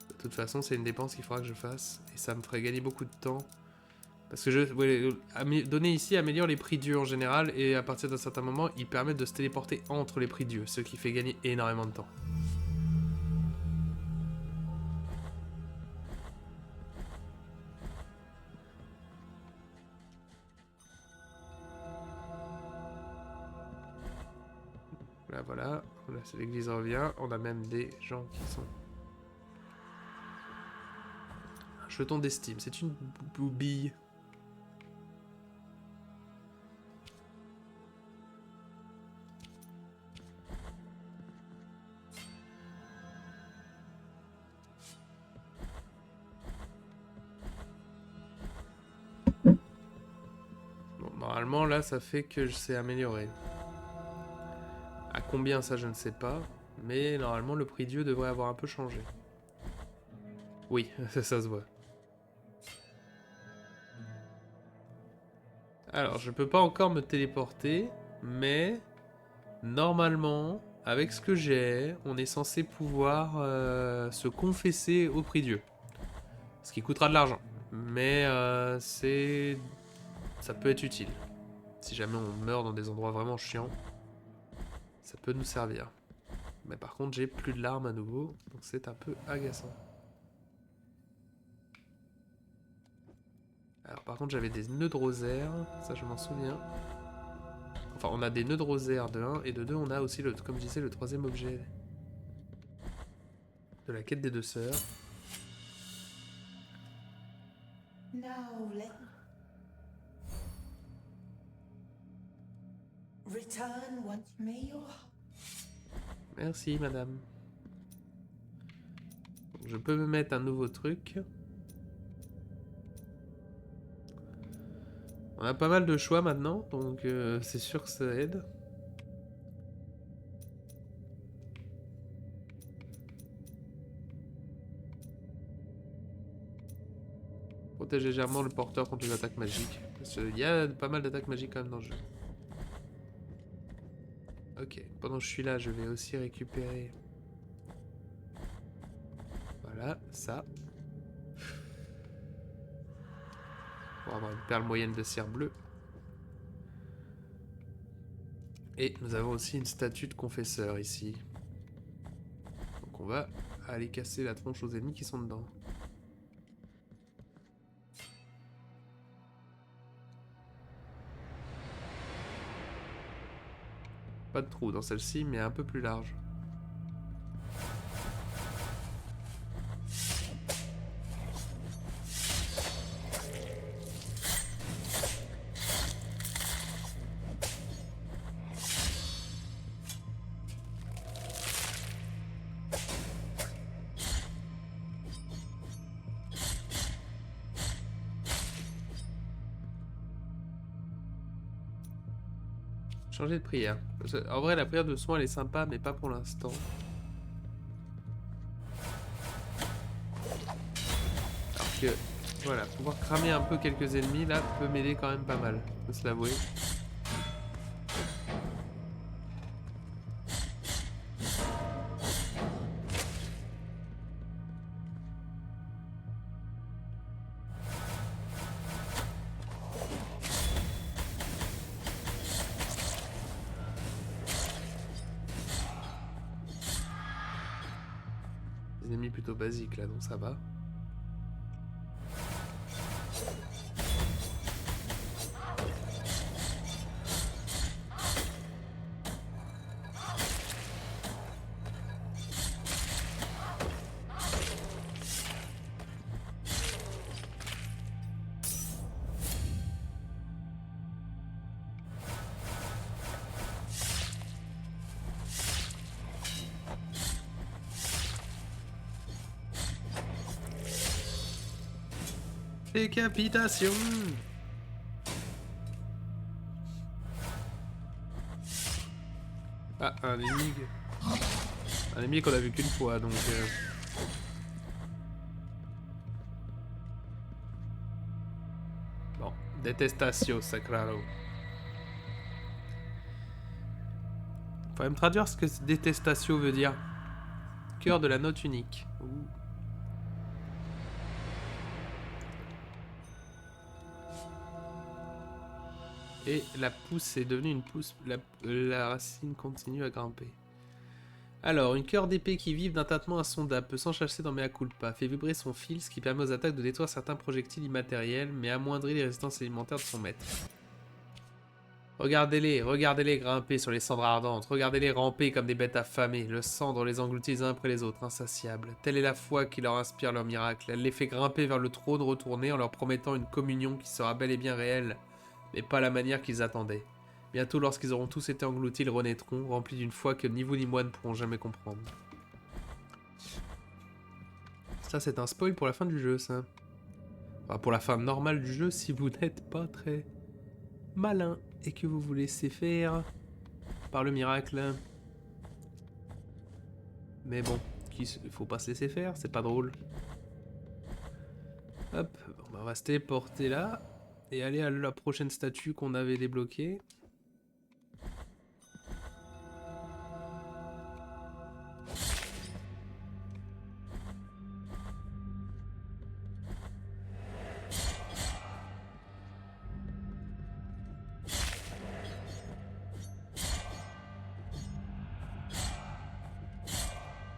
De toute façon, c'est une dépense qu'il faudra que je fasse, et ça me ferait gagner beaucoup de temps. Parce que donner ici améliore les prix Dieu en général, et à partir d'un certain moment, ils permettent de se téléporter entre les prix Dieu, ce qui fait gagner énormément de temps. Là, voilà, là l'église revient, on a même des gens qui sont... Un jeton d'estime, c'est une boubille. Normalement, là, ça fait que je sais améliorer. À combien, ça, je ne sais pas. Mais normalement, le prix Dieu devrait avoir un peu changé. Oui, ça se voit. Alors, je peux pas encore me téléporter, mais... Normalement, avec ce que j'ai, on est censé pouvoir se confesser au prix Dieu. Ce qui coûtera de l'argent. Mais c'est... Ça peut être utile. Si jamais on meurt dans des endroits vraiment chiants, ça peut nous servir. Mais par contre, j'ai plus de larmes à nouveau, donc c'est un peu agaçant. Alors par contre, j'avais des nœuds de rosaire, ça je m'en souviens. Enfin, on a des nœuds de rosaire de 1, et de 2, on a aussi, comme je disais, le troisième objet de la quête des deux sœurs. Now let return once may your Merci, madame. Donc, je peux me mettre un nouveau truc. On a pas mal de choix maintenant, donc c'est sûr que ça aide. Protège légèrement le porteur contre les attaques magiques. Parce qu'il y a pas mal d'attaques magiques quand même dans le jeu. Ok, pendant que je suis là, je vais aussi récupérer... Voilà, ça. Pour avoir une perle moyenne de cire bleue. Et nous avons aussi une statue de confesseur ici. Donc on va aller casser la tronche aux ennemis qui sont dedans. Pas de trou dans celle-ci, mais un peu plus large. Changer de prière. En vrai, la prière de soin, elle est sympa, mais pas pour l'instant. Alors que, voilà, pouvoir cramer un peu quelques ennemis, là, peut m'aider quand même pas mal. Faut se l'avouer. des ennemis plutôt basiques là, donc ça va. Décapitation. Ah, un ennemi. Un ennemi qu'on a vu qu'une fois, donc... Bon, Detestatio Sacraro. Faut me traduire ce que Detestatio veut dire. Cœur de la note unique. Ouh. Et la pousse est devenue une pousse. La racine continue à grimper. Alors, une cœur d'épée qui vive d'un tâtement insondable peut s'enchâsser dans Mea Culpa, fait vibrer son fil, ce qui permet aux attaques de détruire certains projectiles immatériels, mais amoindrit les résistances alimentaires de son maître. Regardez-les grimper sur les cendres ardentes, regardez-les ramper comme des bêtes affamées, le cendre les engloutit les uns après les autres, insatiables. Telle est la foi qui leur inspire leur miracle, elle les fait grimper vers le trône retourné en leur promettant une communion qui sera bel et bien réelle, mais pas la manière qu'ils attendaient. Bientôt, lorsqu'ils auront tous été engloutis, ils renaîtront, remplis d'une foi que ni vous ni moi ne pourrons jamais comprendre. Ça, c'est un spoil pour la fin du jeu, ça. Enfin, pour la fin normale du jeu, si vous n'êtes pas très malin et que vous vous laissez faire par le miracle. Mais bon, il faut pas se laisser faire, c'est pas drôle. Hop, on va se téléporter là et aller à la prochaine statue qu'on avait débloquée.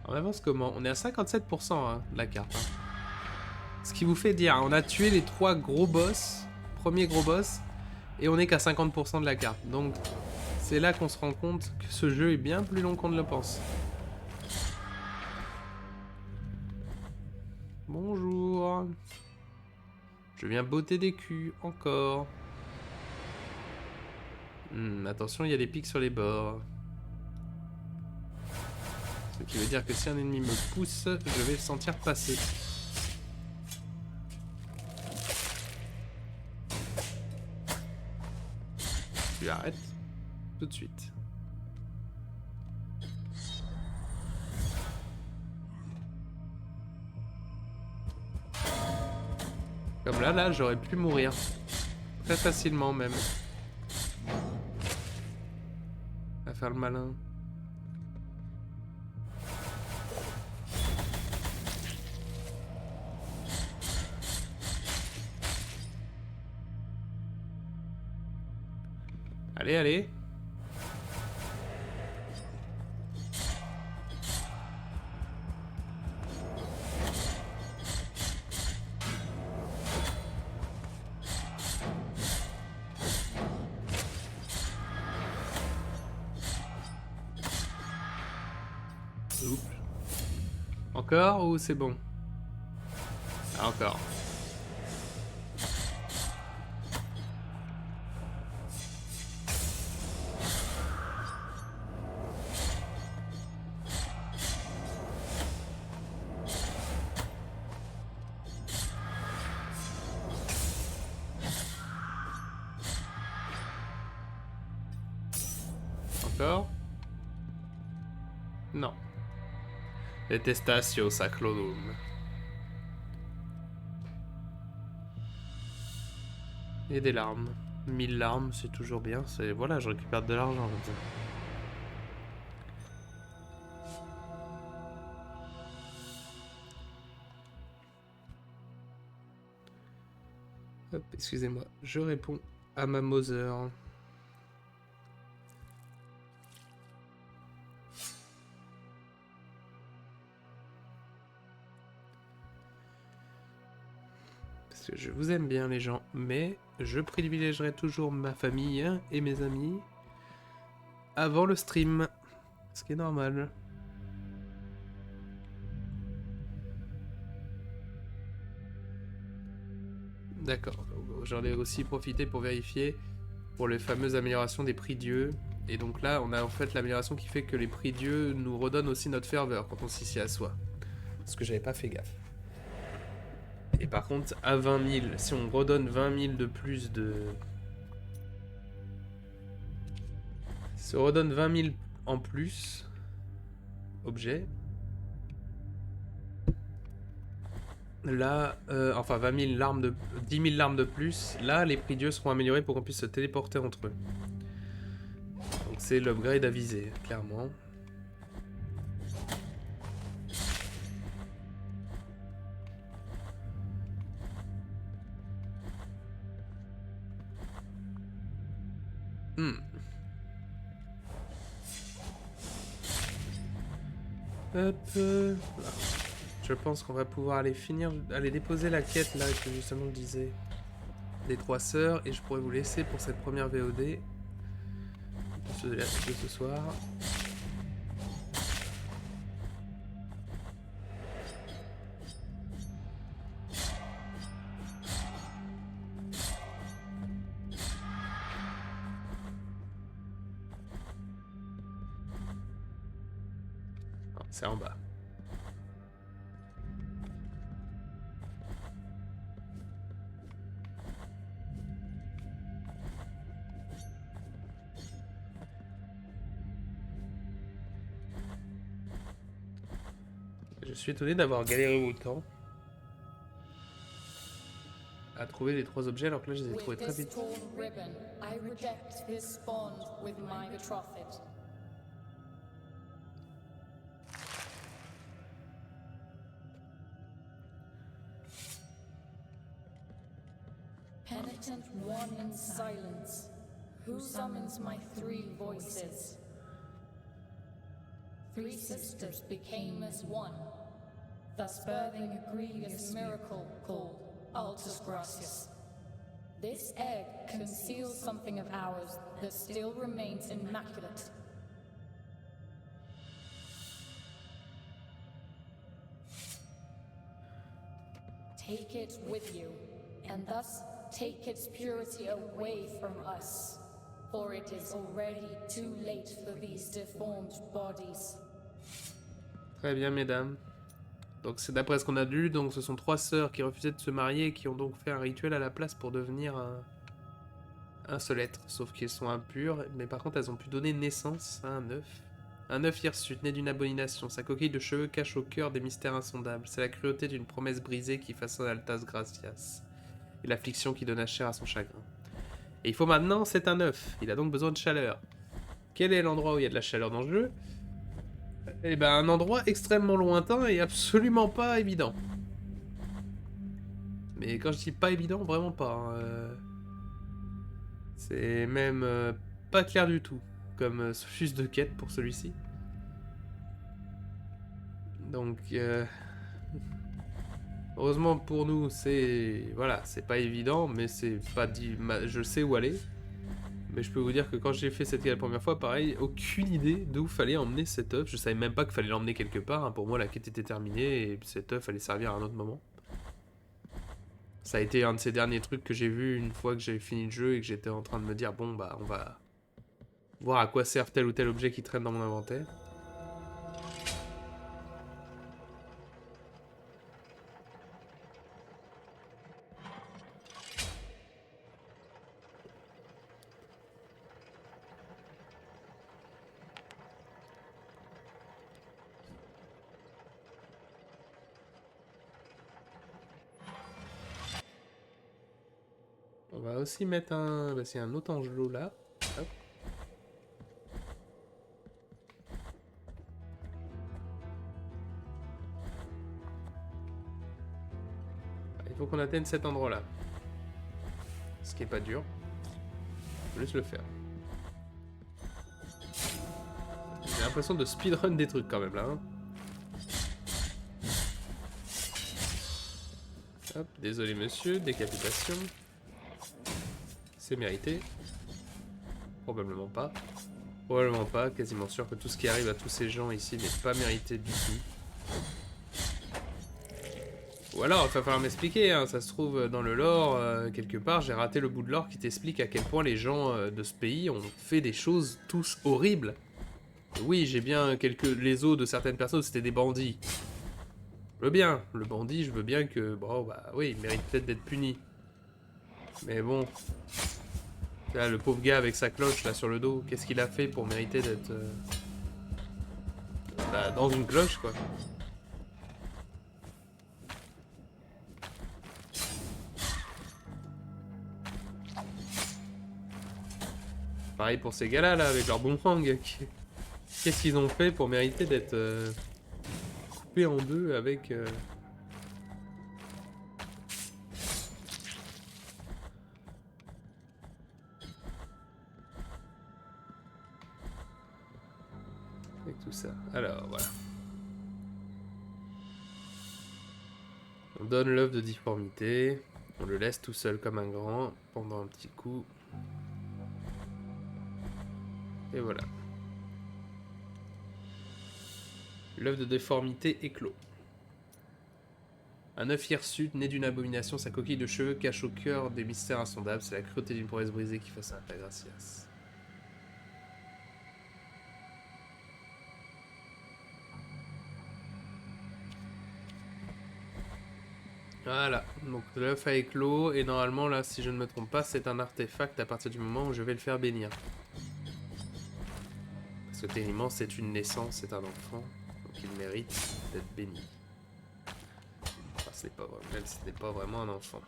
On avance comment? On est à 57% hein, de la carte. Hein. Ce qui vous fait dire, on a tué les 3 gros boss, premier gros boss, et on est qu'à 50% de la carte. Donc c'est là qu'on se rend compte que ce jeu est bien plus long qu'on ne le pense. Bonjour. Je viens botter des culs, encore. Attention, il y a des pics sur les bords. Ce qui veut dire que si un ennemi me pousse, je vais le sentir passer. Tu arrêtes tout de suite. Comme là, j'aurais pu mourir. Très facilement même. À faire le malin. Allez, allez. Oups. Encore ou c'est bon? Ah, encore. Encore? Non. Detestatio Sacrodum. Et des larmes. 1000 larmes, c'est toujours bien. Voilà, je récupère de l'argent comme ça. Hop, excusez-moi, je réponds à ma Mother. Parce que je vous aime bien les gens, mais je privilégierai toujours ma famille et mes amis avant le stream. Ce qui est normal. D'accord, j'en ai aussi profité pour vérifier pour les fameuses améliorations des prix dieux. Et donc là, on a en fait l'amélioration qui fait que les prix dieux nous redonnent aussi notre ferveur quand on s'y assoit. Parce que j'avais pas fait gaffe. Et par contre, à 20 000, si on redonne 20 000 de plus de... Si on redonne 20 000 en plus... Objet... Là, enfin 20 000 larmes de... 10 000 larmes de plus, là les prix dieux seront améliorés pour qu'on puisse se téléporter entre eux. Donc c'est l'upgrade à viser, clairement. Hop, voilà. Je pense qu'on va pouvoir aller finir, aller déposer la quête là que justement je disais des 3 sœurs et je pourrais vous laisser pour cette première VOD de ce soir. C'est en bas. Je suis étonné d'avoir galéré autant à trouver les 3 objets alors que là je les ai trouvés très vite. Penitent one in silence, who summons my 3 voices? 3 sisters became as one, thus birthing a grievous miracle called Altus Gracias. This egg conceals something of ours that still remains immaculate. Take it with you, and thus take its purity away from us, for it is already too late for these deformed bodies. Très bien, mesdames. Donc c'est d'après ce qu'on a lu, donc ce sont 3 sœurs qui refusaient de se marier et qui ont donc fait un rituel à la place pour devenir un seul être. Sauf qu'elles sont impures, mais par contre elles ont pu donner naissance à un œuf. Un œuf hirsute, né d'une abomination. Sa coquille de cheveux cache au cœur des mystères insondables. C'est la cruauté d'une promesse brisée qui façonne Altas Gracias. Et l'affliction qui donna chair à son chagrin. Et il faut maintenant, c'est un œuf. Il a donc besoin de chaleur. Quel est l'endroit où il y a de la chaleur dans le jeu ? Eh ben, un endroit extrêmement lointain et absolument pas évident. Mais quand je dis pas évident, vraiment pas. C'est même pas clair du tout, comme fiche de quête pour celui-ci. Donc, heureusement pour nous, c'est voilà, c'est pas évident, mais c'est pas dit. Je sais où aller. Mais je peux vous dire que quand j'ai fait cette quête la première fois, pareil, aucune idée d'où fallait emmener cet œuf. Je savais même pas qu'il fallait l'emmener quelque part. Hein. Pour moi, la quête était terminée et cet œuf allait servir à un autre moment. Ça a été un de ces derniers trucs que j'ai vu une fois que j'avais fini le jeu et que j'étais en train de me dire bon bah on va voir à quoi sert tel ou tel objet qui traîne dans mon inventaire. On va aussi mettre un... Bah, c'est un autre angelot là. Hop. Il faut qu'on atteigne cet endroit là. Ce qui est pas dur. Je laisse le faire. J'ai l'impression de speedrun des trucs quand même là. Hein. Hop, désolé monsieur, décapitation. C'est mérité. Probablement pas. Probablement pas, quasiment sûr que tout ce qui arrive à tous ces gens ici n'est pas mérité du tout. Ou alors, il va falloir m'expliquer, hein, ça se trouve dans le lore, quelque part, j'ai raté le bout de lore qui t'explique à quel point les gens de ce pays ont fait des choses tous horribles. Et oui, j'ai bien les os de certaines personnes, c'était des bandits. Je veux bien, le bandit, je veux bien que, bon, bah oui, il mérite peut-être d'être puni. Mais bon... Là, le pauvre gars avec sa cloche là sur le dos, qu'est-ce qu'il a fait pour mériter d'être bah, dans une cloche quoi. Pareil pour ces gars-là là avec leur boomerang. Qu'est-ce qu'ils ont fait pour mériter d'être coupés en deux avec tout ça. Alors, voilà. On donne l'œuf de difformité. On le laisse tout seul comme un grand pendant un petit coup. Et voilà. L'œuf de déformité éclos. Un œuf hirsute, né d'une abomination, sa coquille de cheveux cache au cœur des mystères insondables. C'est la cruauté d'une promesse brisée qui fait ça, la gracias. Voilà, donc l'œuf a éclos, et normalement là, si je ne me trompe pas, c'est un artefact à partir du moment où je vais le faire bénir. Parce que techniquement, c'est une naissance, c'est un enfant, donc il mérite d'être béni. Enfin, ce n'est pas vraiment un enfant.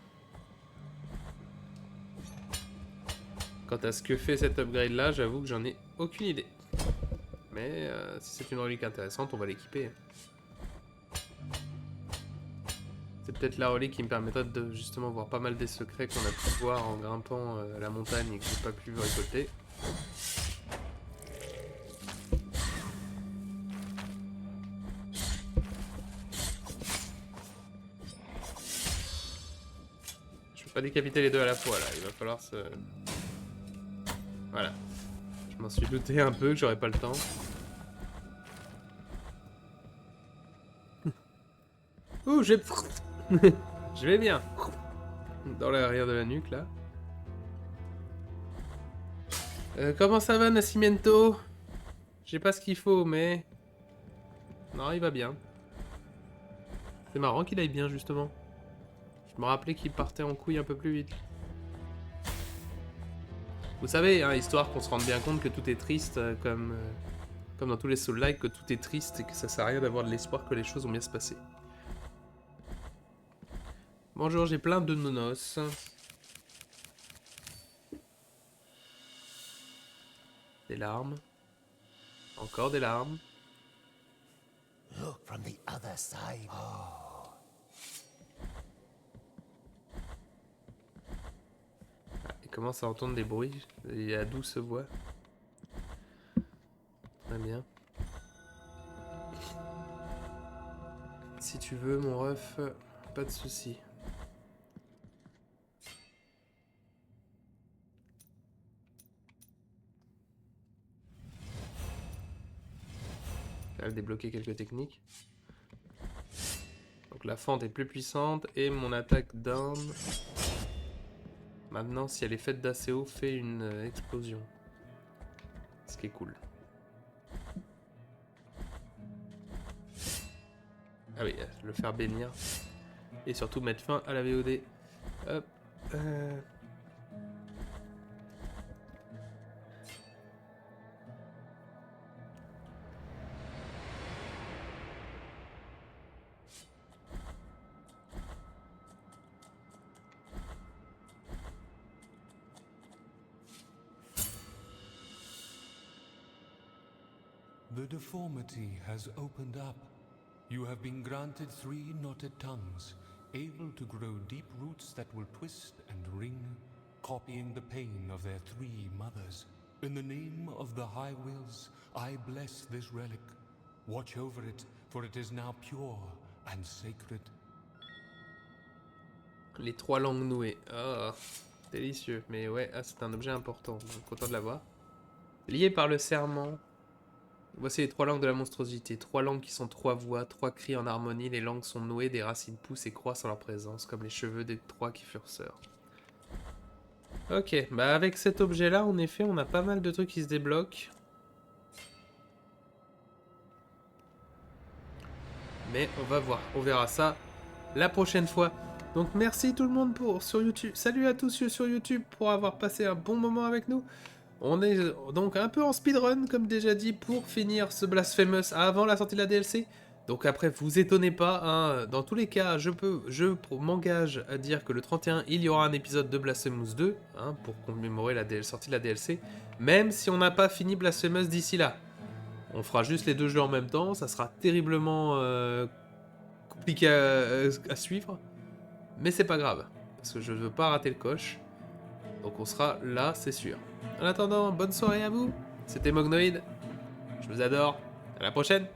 Quant à ce que fait cet upgrade là, j'avoue que j'en ai aucune idée. Mais si c'est une relique intéressante, on va l'équiper. C'est peut-être la relique qui me permettra de justement voir pas mal des secrets qu'on a pu voir en grimpant à la montagne et que j'ai pas pu récolter. Je peux pas décapiter les deux à la fois là, il va falloir se... Voilà. Je m'en suis douté un peu que j'aurais pas le temps. Ouh, j'ai... Je vais bien. Dans l'arrière de la nuque, là. Comment ça va, Nascimento? J'ai pas ce qu'il faut, mais... Non, il va bien. C'est marrant qu'il aille bien, justement. Je me rappelais qu'il partait en couille un peu plus vite. Vous savez, hein, histoire qu'on se rende bien compte que tout est triste, comme dans tous les Soul-like, que tout est triste et que ça sert à rien d'avoir de l'espoir que les choses vont bien se passer. Bonjour, j'ai plein de nonos. Des larmes. Encore des larmes. Look from the other side. Ah, il commence à entendre des bruits. Il y a douce voix. Très bien. Si tu veux, mon ref, pas de soucis. Elle a débloqué quelques techniques. Donc la fente est plus puissante et mon attaque down. Maintenant, si elle est faite d'assez haut, fait une explosion. Ce qui est cool. Ah oui, le faire bénir. Et surtout mettre fin à la VOD. Hop. The deformity has opened up. You have been granted 3 knotted tongues, able to grow deep roots that will twist and wring, copying the pain of their 3 mothers. In the name of the High Wills, I bless this relic. Watch over it, for it is now pure and sacred. Les 3 langues nouées. Oh, délicieux. Mais ouais, ah, c'est un objet important. Donc, content de l'avoir. Lié par le serment. Voici les 3 langues de la monstruosité. 3 langues qui sont 3 voix, 3 cris en harmonie. Les langues sont nouées, des racines poussent et croissent en leur présence, comme les cheveux des 3 qui furent sœurs. Ok, bah avec cet objet-là, en effet, on a pas mal de trucs qui se débloquent. Mais on va voir, on verra ça la prochaine fois. Donc merci tout le monde sur YouTube. Salut à tous sur YouTube pour avoir passé un bon moment avec nous. On est donc un peu en speedrun, comme déjà dit, pour finir ce Blasphemous avant la sortie de la DLC. Donc après, vous étonnez pas, hein, dans tous les cas, je m'engage à dire que le 31, il y aura un épisode de Blasphemous 2, hein, pour commémorer la sortie de la DLC, même si on n'a pas fini Blasphemous d'ici là. On fera juste les 2 jeux en même temps, ça sera terriblement compliqué à suivre, mais c'est pas grave, parce que je ne veux pas rater le coche, donc on sera là, c'est sûr. En attendant, bonne soirée à vous, c'était Mognoid, je vous adore, à la prochaine.